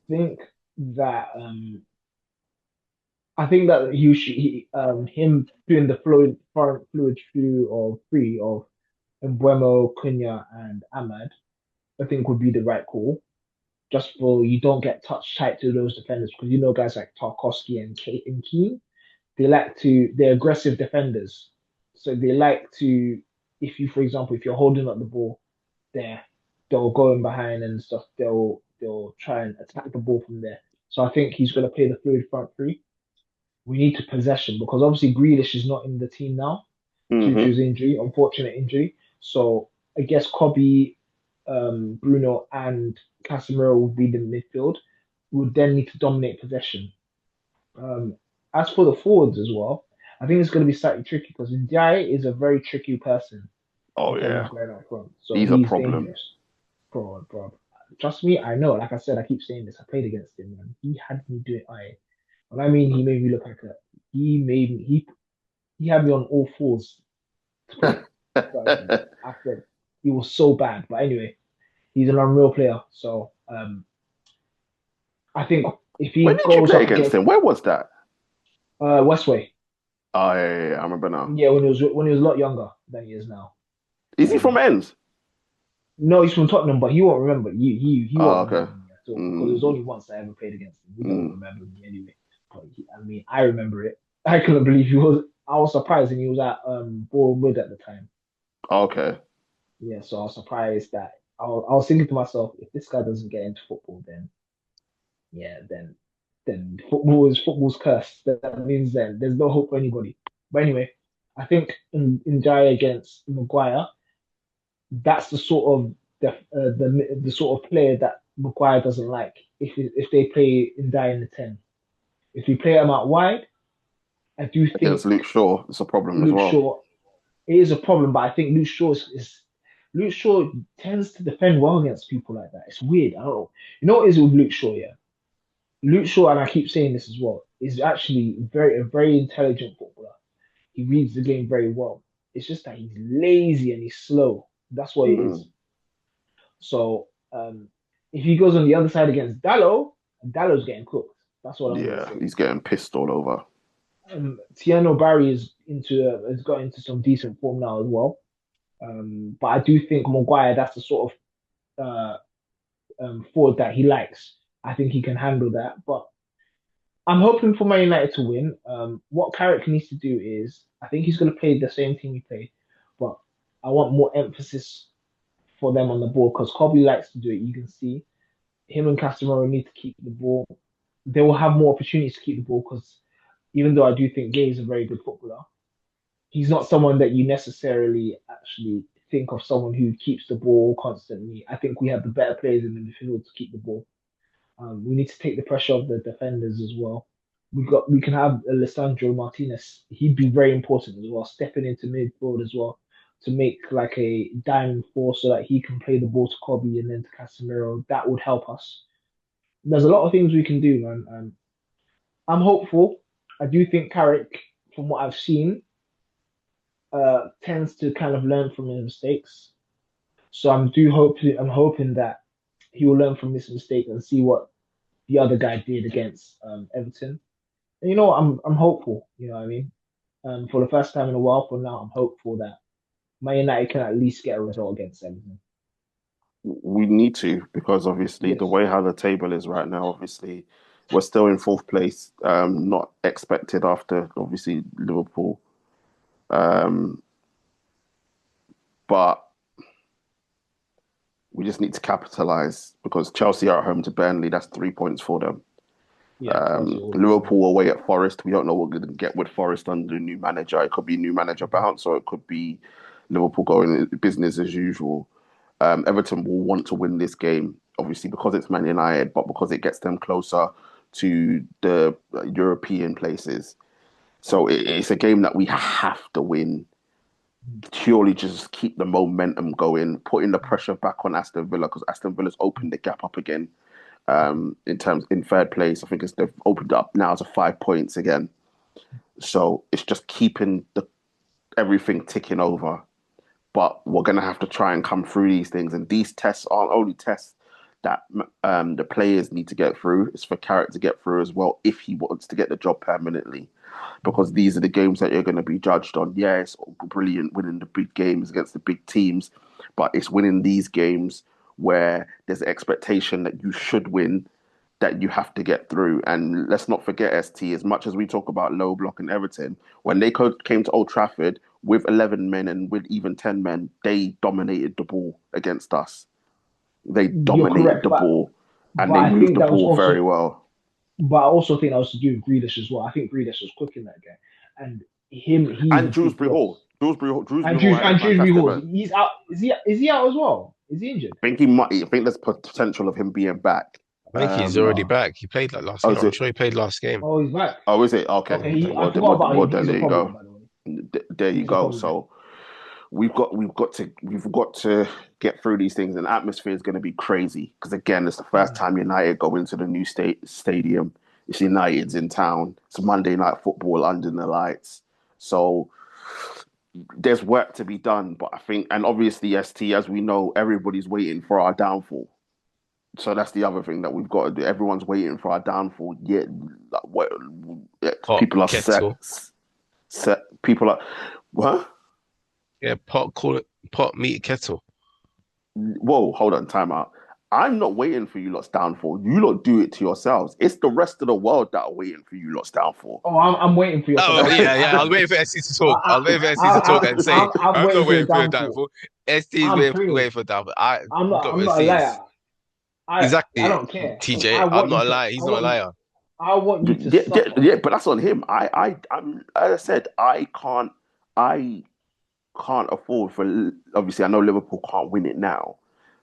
Think that I think that you should him doing the fluid through of three of Mbuemo, Cunha, and Ahmad, I think would be the right call. Just for you don't get touch tight to those defenders because you know guys like Tarkowski and Kate and Keane, they're aggressive defenders. So they like to if you for example if you're holding up the ball there, they'll go in behind and stuff. They'll try and attack the ball from there. So I think he's gonna play the fluid front three. We need to possession because obviously Grealish is not in the team now due to Hmm. his injury, unfortunate injury. So I guess Kobe, Bruno, and Casemiro will be the midfield. We would then need to dominate possession. Um, as for the forwards as well, I think it's going to be slightly tricky because Ndiaye is a very tricky person Oh defending yeah, going up front. So he's a he's problem. dangerous. Bro. Trust me, I know. Like I said, I keep saying this. I played against him, man. He had me doing I. When I mean he made me look like a he made me he had me on all fours to play. I said he was so bad. But anyway, he's an unreal player. So I think if When he did you goes play up against against him? Where was that? Westway, Oh yeah, I remember now. yeah, when he was a lot younger than he is now. Is he from Um, Ends? no, he's from Tottenham, but he won't remember. He Oh, won't okay. remember me at all because it was Mm, only once I ever played against him. He won't mm. remember me anyway. But I mean, I remember it. I couldn't believe he was. I was surprised, and he was at Bournemouth at the time. Okay. Yeah, so I was surprised that I was thinking to myself, if this guy doesn't get into football, then yeah, then football's cursed. That means then there's no hope for anybody. But anyway, I think in Jaya against Maguire, that's the sort of the sort of player that Maguire doesn't like. If they play in in the 10, if we play him out wide, I do Against think Luke Shaw, it's a problem as Luke well. Shaw it is a problem. But I think Luke Shaw tends to defend well against people like that. It's weird. I don't know. You know what it is with Luke Shaw? Yeah, Luke Shaw, and I keep saying this as well, is actually a very intelligent footballer. He reads the game very well. It's just that he's lazy and he's slow. That's what it Mm. is. So if he goes on the other side against Dallow's getting cooked. That's what I'm gonna Yeah, say. he's getting pissed all over. Tiano Barry has got into some decent form now as well. But I do think Maguire, that's the sort of forward that he likes. I think he can handle that. But I'm hoping for Man United to win. What Carrick needs to do is, I think he's going to play the same team he played, but I want more emphasis for them on the ball because Kobe likes to do it. You can see him and Casemiro need to keep the ball. They will have more opportunities to keep the ball because even though I do think Gay is a very good footballer, he's not someone that you necessarily actually think of someone who keeps the ball constantly. I think we have the better players in the midfield to keep the ball. We need to take the pressure off the defenders as well. We can have Alessandro Martinez. He'd be very important as well, stepping into midfield as well to make like a diamond force so that he can play the ball to Kobe and then to Casemiro. That would help us. There's a lot of things we can do, man. I'm hopeful. I do think Carrick, from what I've seen, tends to kind of learn from his mistakes. So I'm hoping that he will learn from this mistake and see what the other guy did against Everton. And I'm hopeful. You know what I mean? For the first time in a while, for now, I'm hopeful that Man United can at least get a result against Everton. We need to, because obviously the Yes. way how the table is right now, obviously we're still in fourth place. Not expected after obviously Liverpool. Um, but we just need to capitalize because Chelsea are at home to Burnley. That's 3 points for them. Yeah, Chelsea always. Liverpool away at Forest. We don't know what we're going to get with Forest under the new manager. It could be new manager bounce, or it could be Liverpool going business as usual. Everton will want to win this game, obviously because it's Man United, but because it gets them closer to the European places. So it's a game that we have to win. Purely just keep the momentum going, putting the pressure back on Aston Villa because Aston Villa's opened the gap up again. In terms in third place, I think they've opened it up now to 5 points again. So it's just keeping everything ticking over. But we're going to have to try and come through these things. And these tests aren't only tests that the players need to get through. It's for Carrot to get through as well if he wants to get the job permanently. Because these are the games that you're going to be judged on. Yeah, it's brilliant winning the big games against the big teams, but it's winning these games where there's an expectation that you should win, that you have to get through. And let's not forget, ST, as much as we talk about low block and Everton, when they came to Old Trafford with 11 men and with even 10 men, they dominated the ball against us. They You're dominated correct, the ball and but they I moved think the that was ball very also, well. but I also think that was to do with Grealish as well. I think Grealish was quick in that game, and he's a And big loss. Dewsbury Hall had a And Dewsbury fantastic Hall, run. he's out. Is he out as well? Is he injured? I think there's potential of him being back. I think he's already Oh, back. He played like last Oh, game. is I'm it? sure he played last game. oh, he's back. Oh, is it? Okay. Okay, Mm. I forgot about him. Then He's a there you problem, go. by the way. There you He's a go. problem. So we've got to get through these things, and the atmosphere is going to be crazy because again, it's the first time United go into the new stadium. It's United's in town. It's Monday night football under the lights. So there's work to be done, but I think, and obviously, ST, as we know, everybody's waiting for our downfall. So that's the other thing that we've got to do. Everyone's waiting for our downfall. Yet, like, Pot people are kettle. set. People are what? Yeah, pot call it pot meat kettle. Whoa, hold on, time out. I'm not waiting for you lot's downfall. You lot do it to yourselves. It's the rest of the world that are waiting for you lot's downfall. Oh, I'm waiting for your Oh downfall. yeah, yeah. I was waiting for SC to talk. I was waiting for SC to talk and say, I'm I'm waiting not for your waiting for your downfall. downfall. SC is I'm waiting praying. for downfall. I I'm we not. got I'm to not a see liar. is I I don't care. TJ. I'm not a liar. I He's not a want you. liar. I want you to Yeah, yeah, suffer. yeah, but that's on him. I'm. As I said, I can't afford for. Obviously, I know Liverpool can't win it now,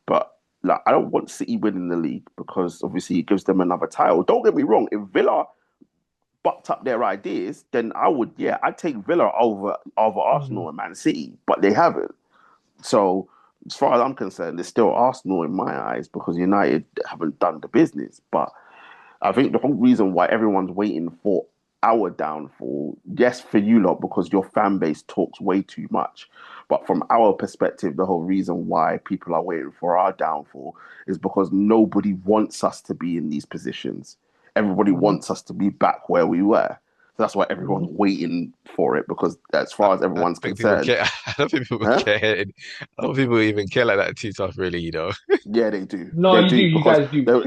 but like I don't want City winning the league because obviously it gives them another title. Don't get me wrong. If Villa bucked up their ideas, then I would. Yeah, I'd take Villa over Mhm. Arsenal and Man City, but they haven't. So as far as I'm concerned, it's still Arsenal in my eyes because United haven't done the business. But I think the whole reason why everyone's waiting for our downfall, yes, for you lot, because your fan base talks way too much. But from our perspective, the whole reason why people are waiting for our downfall is because nobody wants us to be in these positions. Everybody Mhm. wants us to be back where we were. So that's why everyone's Mhm. waiting for it because as I, far as I everyone's think people concerned, care. I don't think people huh? care. I don't think people even care like that too tough, really. You know. Yeah, they do. No, They you do. do You because guys do. the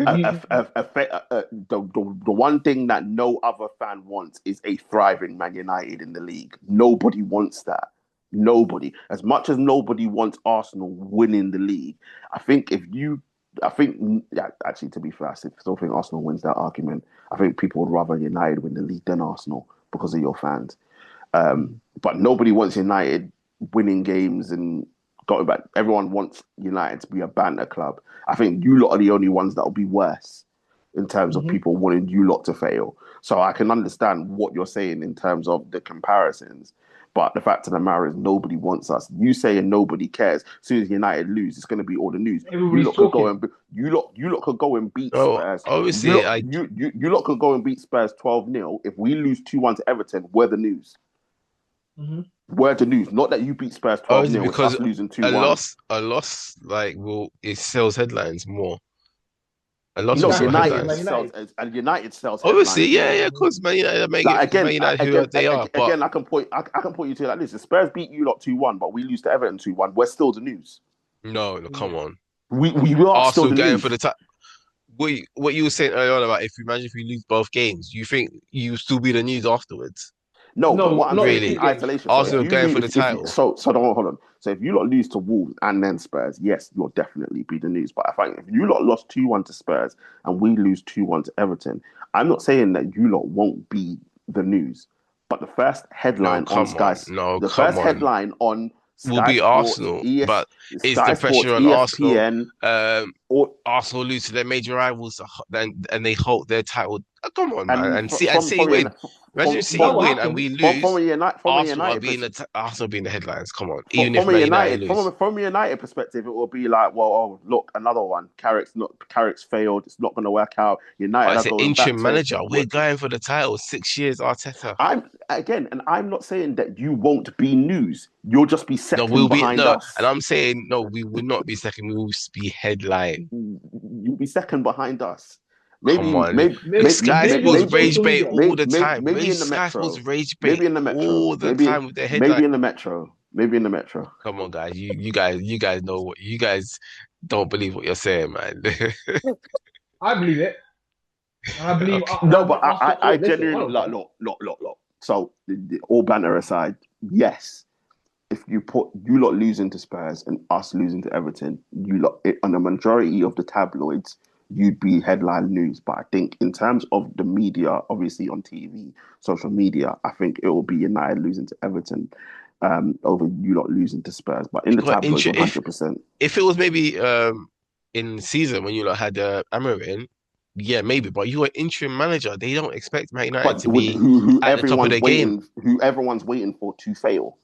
one thing that no other fan wants is a thriving Man United in the league. Nobody wants that. Nobody. As much as nobody wants Arsenal winning the league, I think if you, I think yeah, actually to be fair, I still think Arsenal wins that argument. I think people would rather United win the league than Arsenal because of your fans. Mhm. But nobody wants United winning games and going back. Everyone wants United to be a banter club. I think you lot are the only ones that will be worse in terms of Mhm. people wanting you lot to fail. So I can understand what you're saying in terms of the comparisons. But the fact of the matter is, nobody wants us. You saying nobody cares. As soon as United lose, it's going to be all the news. You Everybody's lot could go talking. and you lot could go and beat So Spurs. obviously, I You lot could go and beat Spurs 12-0. If we lose 2-1 to Everton, we're the news. Mhm. Word to news. Not that you beat Spurs 12 obviously 0, it's because us losing 2-1. a loss like will it sells headlines more. A lot of No, Sky saw Sports or United Man headlines. sells, United? and United sells Obviously, headlines. yeah, of course, Man United make Like it because again, Man United who again, they are. But again, I can point you to it like this: the Spurs beat you lot 2-1, but we lose to Everton 2-1. We're still the news. no, no, come Yeah. on. We are still Arsenal the going for the news. top. What you were saying earlier on about if we lose both games, you think you still be the news afterwards? No, but No, what I'm not the saying two in Really? games. isolation. So if Arsenal you going lose, for the if you, title? so don't hold on. So if you lot lose to Wolves and then Spurs, yes, you'll definitely be the news. But I think if you lot lost 2-1 to Spurs and we lose 2-1 to Everton, I'm not saying that you lot won't be the news. But No, come on. No, The come first on. headline on Will Sky be Sports, Arsenal, but is Sky the Sports, pressure on Arsenal? ESPN, Um, or Arsenal lose to their major rivals, and they hold their title. Come on, man, and and see and City win. Imagine if City That will win and happen. we lose. from a Arsenal are United being perspective. Arsenal being the headlines. Come on, from, even if from a Man United United lose. from a United perspective, it will be like, well, oh look, another one. Carrick's failed. It's not going to work out. But United are it's an going back interim to. manager. We're going for the title. 6 years, Arteta. I'm not saying that you won't be news. You'll just be No, second we'll be behind no, and us. I'm saying no. We will not be second. We will be headline. You'll be second behind us. Come Maybe, on. maybe, Maybe, maybe, Sky maybe Sports on maybe, rage social bait media. all the time. maybe in the Sky Sports metro. rage bait Maybe in the metro. all the time with their headline. Maybe in the metro. Maybe in the metro. Come on, guys. You guys know what you guys don't believe what you're saying, man. I believe it. And I believe No, but Arsenal. I Look, listen, genuinely hold on, fam. look. So all banter aside, yes, if you put you lot losing to Spurs and us losing to Everton, you lot on the majority of the tabloids, you'd be headline news. But I think in terms of the media, obviously on TV, social media, I think it will be United losing to Everton over you lot losing to Spurs. But in the But tabloids, 100%. if it was maybe in season when you lot had Amarin, yeah, maybe. But you were interim manager. They don't expect Man United But to be at the top of their game. who everyone's waiting for to fail,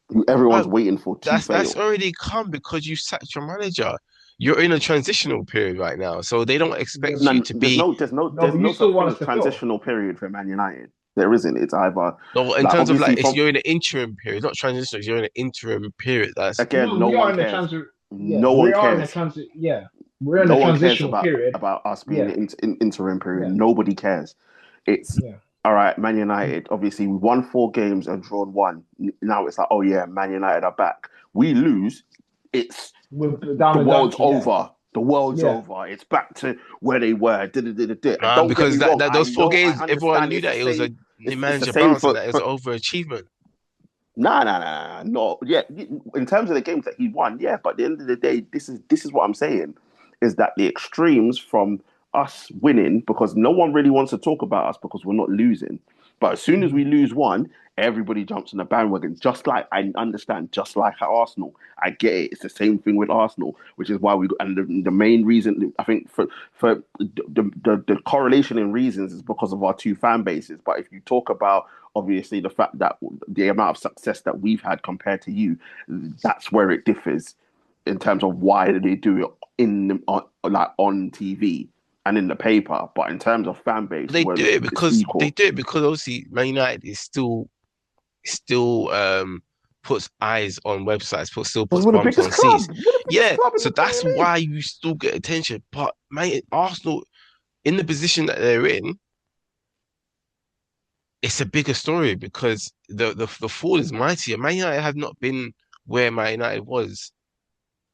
who everyone's But waiting for to that's fail. already come because you sacked your manager. You're in a transitional period right now, so they don't Yeah, expect but, you to be no, There's but you no still such want thing us as to fail. transitional period for Man United. There isn't. It's either no in like terms of obviously like it's from you're in an interim period, not transitional. You're in an interim period. That's again, No, no we are one in the cares. transit. Yeah, No we one are in the cares. transit. Yeah, we're in the No one cares transitional period. about us being Yeah, in interim period. yeah, Nobody cares. It's yeah. all right. Man United. Obviously, we won 4 games and drawn one. Now it's like, oh yeah, Man United are back. We lose. It's We're down the the world's dumps. Yeah, over. The world's yeah, over. It's back to where they were. And man don't get me because wrong. that I those four know. I games, everyone understand. knew It's the that it was a same. It's the manager same bounce and that is for overachievement. nah. No, yeah. In terms of the games that he won, yeah. But at the end of the day, this is what I'm saying is that the extremes from us winning because no one really wants to talk about us because we're not losing. But as soon as we lose one, everybody jumps on the bandwagon. Just like I understand, just like at Arsenal, I get it. It's the same thing with Arsenal, which is why we and the main reason I think for the correlation in reasons is because of our two fan bases. But if you talk about obviously the fact that the amount of success that we've had compared to you, that's where it differs in terms of why they do it like on TV and in the paper. But in terms of fan base, it's They equal. do it because obviously Man United is still puts eyes on websites, still Because puts we're the bums biggest on seats. club. We're the biggest Yeah, club in so the that's Premier why League. you still get attention. But man, Arsenal in the position that they're in, it's a bigger story because the fall is mightier. Man United have not been where Man United was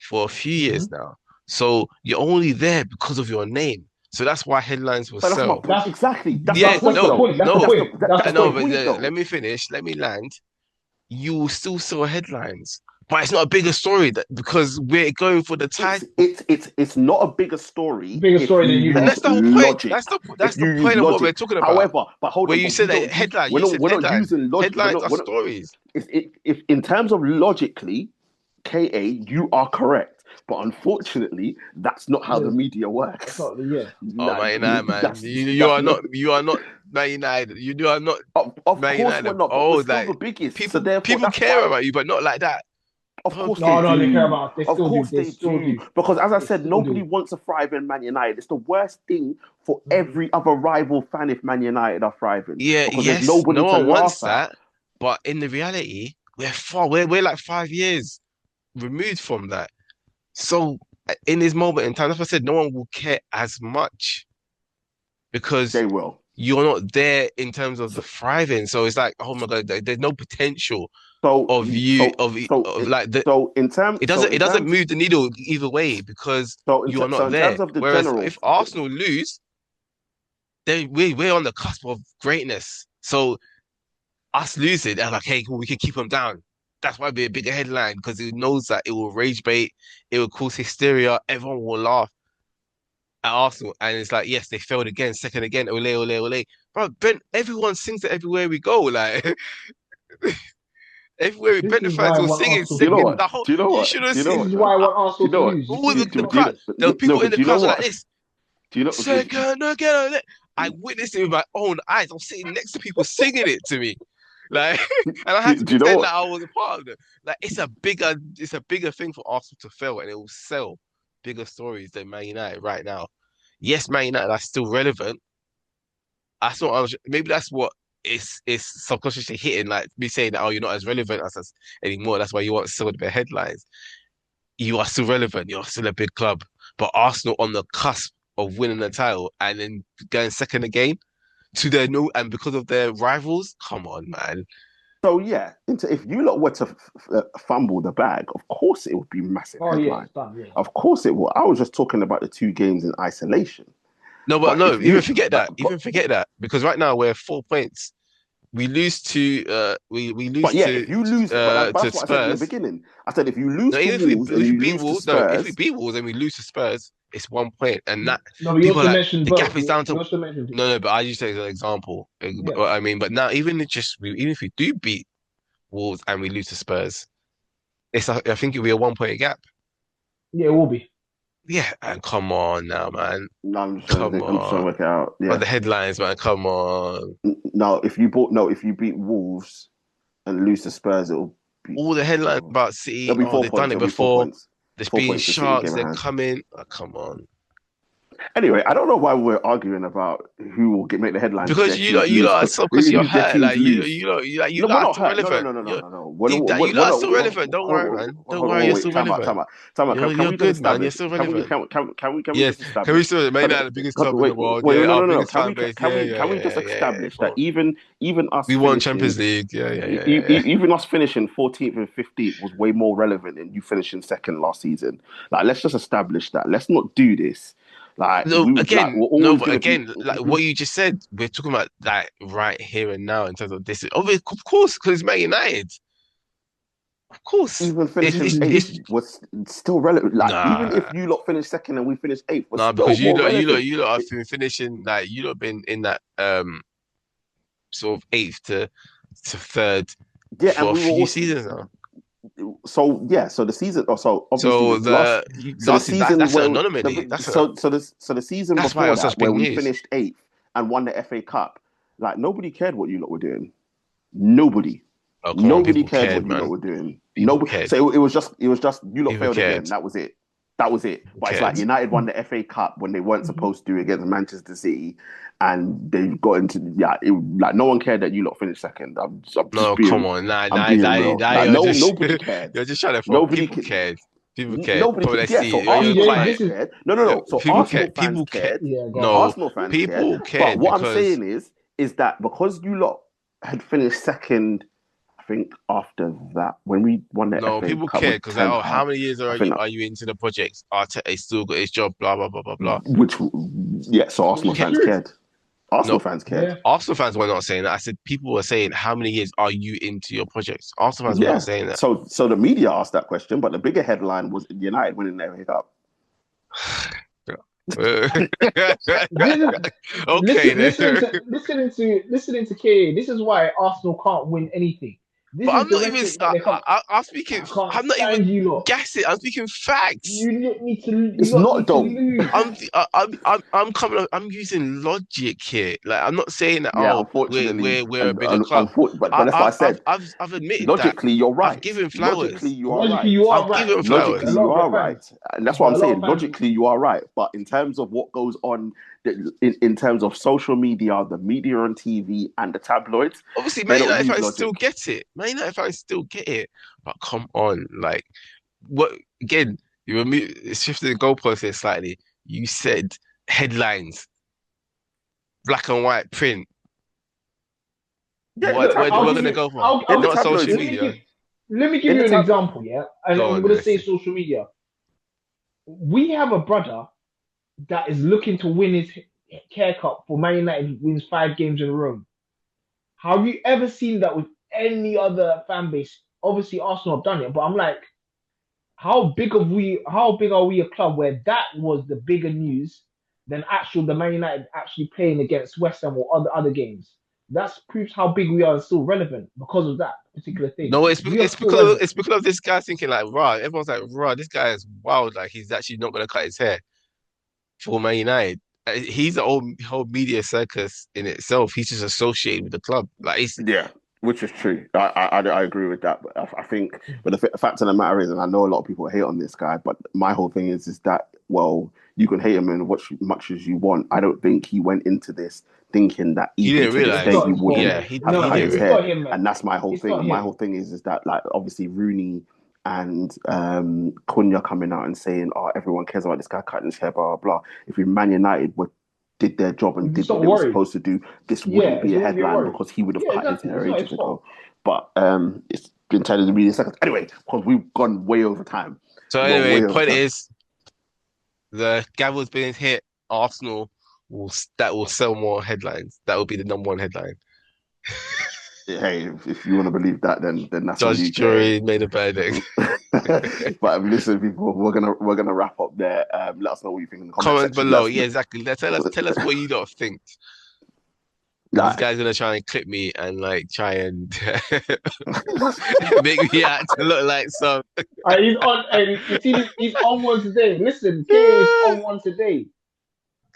for a few hmm years now. So you're only there because of your name. So that's why headlines will But that's my sell. point. That's Exactly. That's my Yeah, that's point, the no, though. point. That's the no, point. That's I the That's the know, point. but point, let though. me finish. Let me land. You will still sell headlines, but it's not a bigger story because we're going for the title. It's not a bigger story Bigger if story you than you And lot. use that's the whole point. logic. That's If the you use point of what we're logic. talking about. However, but hold Where on, you but we said that don't use headline, you said we're not headline. using logic. Headlines are stories. If in terms of logically, KA, you are correct. But unfortunately, that's not how the Yes, media that's works. not the yeah. Oh Nah, man United, man. that's You are not Man United. You are not of Man course we're United. not, but we're Oh, still the like biggest. So therefore, people that's care why. about you, but not like that. Of Bro, course they No, they care do. about. They Of still do. course They they still do. do. Because as I They said, still nobody do. wants to thrive in Man United. It's the worst thing for Mhm. every other rival fan if Man United are thriving. Yeah, Because there's yes, nobody no to one wants laugh at. that. But in the reality, we're far. We're like 5 years removed from that. So in this moment in time, that's what I said. No one will care as much because They will. you're not there in terms of the So, thriving. So it's like, oh my God, there's no potential so, of you so, of like the it in doesn't terms, move the needle either way because you are so not in there. terms of the Whereas general, if Arsenal lose, then we're on the cusp of greatness. So us losing, they're like, hey, cool, we can keep them down. That's why it'd be a bigger headline because it knows that it will rage bait, it will cause hysteria, everyone will laugh at Arsenal, and it's like, yes, they failed again, second again, ole, ole, ole. But Ben, everyone sings it everywhere we go. Like everywhere, This Brentford is why fans I will want sing it Arsenal do you to know second. lose. what? The whole Do you know you what? should Do have you know This seen is what? why I want Do Arsenal you to know what? lose. all Do the you crowd. know? There were people No, in but the do you know crowd like what? this. Do you know? Second again. I witnessed it with my own eyes. I'm sitting next to people singing it to me. Like, and I had to Do you know pretend what? that I was a part of it. Like, it's a bigger thing for Arsenal to fail, and it will sell bigger stories than Man United right now. Yes, Man United are still relevant. That's what I was. Maybe that's what is subconsciously hitting. Like me saying that, oh, you're not as relevant as us anymore. That's why you want sold their headlines. You are still relevant. You're still a big club, but Arsenal on the cusp of winning the title and then going second again to their new and because of their rivals. Come on, man. So yeah, if you lot were to fumble the bag, of course it would be massive Oh yeah, headline. it's done. Yeah. Of course it will. I was just talking about the two games in isolation. No, but But no, if you, even forget but that. Even forget that because right now we're 4 points. We lose to we lose yeah, if you lose, but to that's what I said in the Spurs. beginning. I said if you lose No, to even Wolves and if we you beat lose to Wolves, no, if we Spurs, beat Wolves and we lose to Spurs, it's 1 point, and that No, but you people are also like mentioned the gap both. is down You to also mentioned no, no. But I use it as an example. yeah, What I mean, but now even if we do beat Wolves and we lose to Spurs, I think it'll be a 1 point gap. yeah, it will be. Yeah, and come on now, man. no, I'm just trying to Come think, I'm just trying to on. work it out. Oh, Yeah, the headlines, man. Come on. if you beat Wolves and lose to Spurs, All the headlines oh, about City. it'll be Oh, four they've done points. it It'll be four before. points. There's Four been points to City sharks. game in They're hand. coming. Oh, come on. Anyway, I don't know why we're arguing about who will make the headlines if Because their teams you lose. lot are so because you're If their hurt. teams Like lose. you No, lot we're are not still hurt. No, no, relevant. no, no, no, You're no, no. deep down, you We're lot are not. still relevant. Don't worry, man. Don't worry, you're Wait, still time out, relevant. time out, time out. Can You're we you're just good, man. You're establish? still relevant. Can we Yes. just Can we establish? still Man United the biggest club in the Wait, world? wait, Yeah, no, our no, no. biggest fan base. Yeah, yeah, Can we yeah, just yeah, yeah, yeah. establish Go that on. even us We won finishing Champions League. Yeah, yeah, yeah, yeah, yeah. even us finishing 14th and 15th was way more relevant than you finishing second last season. Like, let's just establish that. Let's not do this. No, again, We're no, always but gonna be again, like what you just said, we're talking about like right here and now in terms of this. Of course, because it's Man United. Of course, even finishing eighth it's was still relevant. Like, even if nah, you lot finished second and we finished eighth, was nah, still because more relevant. you lot have been finishing like you lot been in that sort of eighth to third Yeah, and for a we were few also seasons now. so yeah. So the season, so obviously So the last, so the season that's an where anomaly. the season That's why it before was that such where big we news. finished eighth and won the FA Cup, like nobody cared what you lot were doing. Nobody. Oh, come on, Nobody people cared cared, what you lot man. were doing. People Nobody. cared. So it was just you lot People failed again. cared. That was it. That was it. People But it's like cared. United won the FA Cup when they weren't supposed to against Manchester City, and they got into like no one cared that you lot finished second. I'm just No, come being on. Nah, I'm nah, being nah, real. nah, Like you're no just nobody cared. you're just trying to throw Nobody people ca- cared. People cared. Nobody Come on, cared. let's Yeah. see. So You're Arsenal DJ, quiet. fans this is cared. No, no, Yeah, no. So people Arsenal cared. fans People cared. cared. yeah, go on. No, Arsenal fans cared. people But cared what I'm because saying is that because you lot had finished second, I think after that when we won the no, FA people Cup cared with because like, Ten oh, Hag, how many years I think are you into the project? Arteta still got his job. Blah blah blah blah blah. which yeah. So People Arsenal cared. fans cared. Arsenal No, fans cared. Yeah, Arsenal fans were not saying that. I said people were saying, how many years are you into your projects? Arsenal fans were not Yeah. saying that. So the media asked that question, but the bigger headline was United winning the FA Cup. this is Okay, then. listening to K. This is why Arsenal can't win anything. This But is I'm the not even. rhetoric that they come. I'm speaking. I can't I'm not even stand you lot. guessing. I'm speaking facts. It's You lot not need to though. lose. I'm coming. I'm using logic here. Like I'm not saying that. Yeah, Oh, unfortunately, we're a bigger club. but that's why I said I've admitted that. logically you're I've right. given Logically flowers. you are Logically, right. you are I've right, given but Logically a flowers. lot you of are your right. fans, And that's what but I'm a lot of saying. fans, Logically you are right. But in terms of what goes on in terms of social media, the media on TV and the tabloids, Obviously, they Man don't United use fans still logic. get it. Man United fans still get it. But come on, like what again? shifted the goalpost here slightly. You said headlines, black and white print. Yeah, in the Look, Where I'll we're give gonna you. go from? in the Not tabloids, social Let me media. give. Let me give in the you an tabloid. example, yeah, and Go I'm on, gonna say listen. social media. We have a brother that is looking to win his care cup for Man United wins 5 games in a row. Have you ever seen that with any other fan base? Obviously, Arsenal have done it, but I'm like, how big are we a club where that was the bigger news than the Man United actually playing against West Ham or other games? That proves how big we are and still relevant because of that particular thing. No, We are still relevant. it's because of this guy thinking like, right. Everyone's like, right, this guy is wild. Like he's actually not gonna cut his hair for Man United. He's a whole media circus in itself. He's just associated with the club. Like it's Yeah, which is true. I agree with that. But I think, but the fact of the matter is, and I know a lot of people hate on this guy, but my whole thing is that well, you can hate him and watch much as you want. I don't think he went into this thinking that he even didn't to this It's day realize. not he his fault, wouldn't Yeah, man. have No, he cut didn't his it's realize. hair, not him, and man. that's my whole It's thing. not And my him. whole thing is that like obviously Rooney and Cunha coming out and saying, "Oh, everyone cares about this guy cutting his hair," blah blah blah. If Man United were did their job and He's did not what they were worried. supposed to do, this wouldn't Yeah, be he a wouldn't be headline worried. because he would have Yeah, cut his exactly. hair It's not his ages ago. fault. But it's been turned into media seconds. Anyway, because we've gone way over time. So We've gone anyway, way over point time. is the gavel's been hit. Arsenal that will sell more headlines. That will be the number one headline. Hey, if you want to believe that, then that's on Judge, you, Kay. jury made a verdict. But listen, people, we're gonna wrap up there. Let us know what you think in the comment Comment section. below. Yeah, exactly. Tell us what you don't think. This like, guy's gonna try and clip me and like try and make me out to look like some. He's on, and you see, he's on one today. Listen, K is on one today.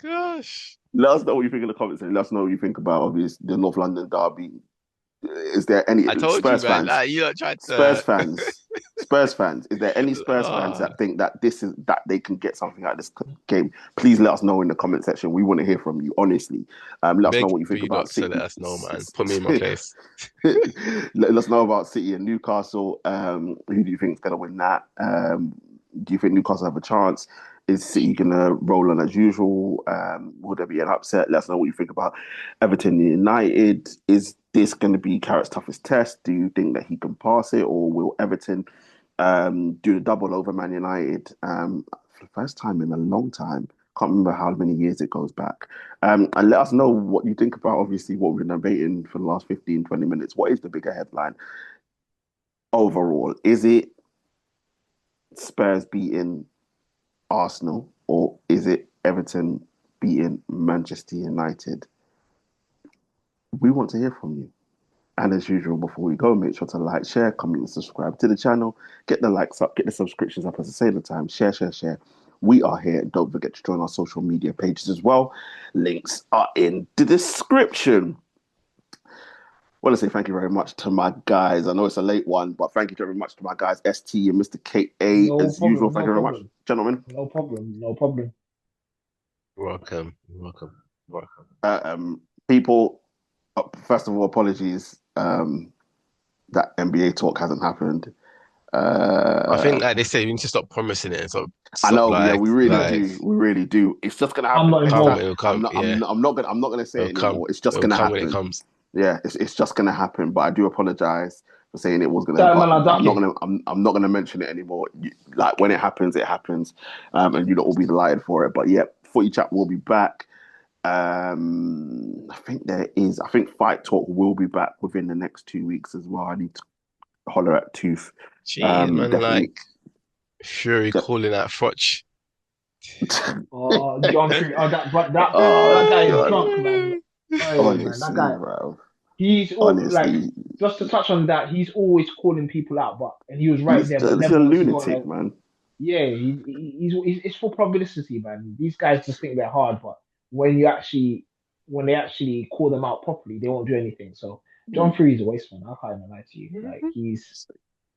Gosh, let us know what you think in the comments section. Let us know what you think about obviously the North London derby. Is there any I told you, Spurs man. fans? Like, you not tried Spurs to. fans, Spurs fans, is there any Spurs fans Ah, that think that this is that they can get something out of this game? Please let us know in the comment section. We want to hear from you, honestly. Let us know beg what you for think you about not to let City. us know, man. Put me in my place. Let us know about City and Newcastle. Who do you think is going to win that? Do you think Newcastle have a chance? Is City going to roll on as usual? Will there be an upset? Let us know what you think about Everton United. Is this going to be Carrott's toughest test? Do you think that he can pass it, or will Everton do the double over Man United for the first time in a long time? Can't remember how many years it goes back. And let us know what you think about obviously what we've been debating for the last 15, 20 minutes. What is the bigger headline overall? Is it Spurs beating Arsenal, or is it Everton beating Manchester United? We want to hear from you. And as usual, before we go, make sure to like, share, comment, and subscribe to the channel. Get the likes up, get the subscriptions up, as I say all the time. Share, share, share. We are here. Don't forget to join our social media pages as well. Links are in the description. I want to say thank you very much to my guys. I know it's a late one, but thank you very much to my guys, ST and Mr. KA, No as usual. problem. Thank No you very much, problem. gentlemen. No problem. No problem. Welcome, welcome, welcome. People, first of all, apologies that NBA talk hasn't happened. I think, Uh, like they say, we need to stop promising it and I stop know, yeah, like we really like do. We really do. It's just gonna I'm happen not when it's come. time. involved. It'll come. Yeah, I'm not gonna say it it'll come. anymore. It's just It'll gonna come when it happen. comes. Yeah, it's just gonna happen. But I do apologize for saying it was gonna. That But man are I'm not ducking. gonna. I'm not gonna mention it anymore. Like when it happens, it happens, and you lot will be delighted for it. But yeah, Footy Chat will be back. I think there is. I think Fight Talk will be back within the next 2 weeks as well. I need to holler at Tooth. Jeez, man, Definitely. like Fury calling out Froch. Oh, John Tree. Oh, that Oh guy is God. drunk, man. Hey, man, that Honestly, guy. bro. He's all like. Honestly, Just to touch on that, he's always calling people out, and he was right there, but he's a never wants to go on lunatic, a. man. Yeah, he's it's for publicity, man. These guys just think they're hard, but when they actually call them out properly, they won't do anything. So John Fury's a waste man. I can't even lie to you. Like he's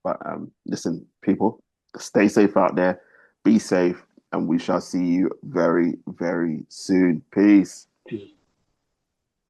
But listen, people, stay safe out there, be safe, and we shall see you very, very soon. Peace.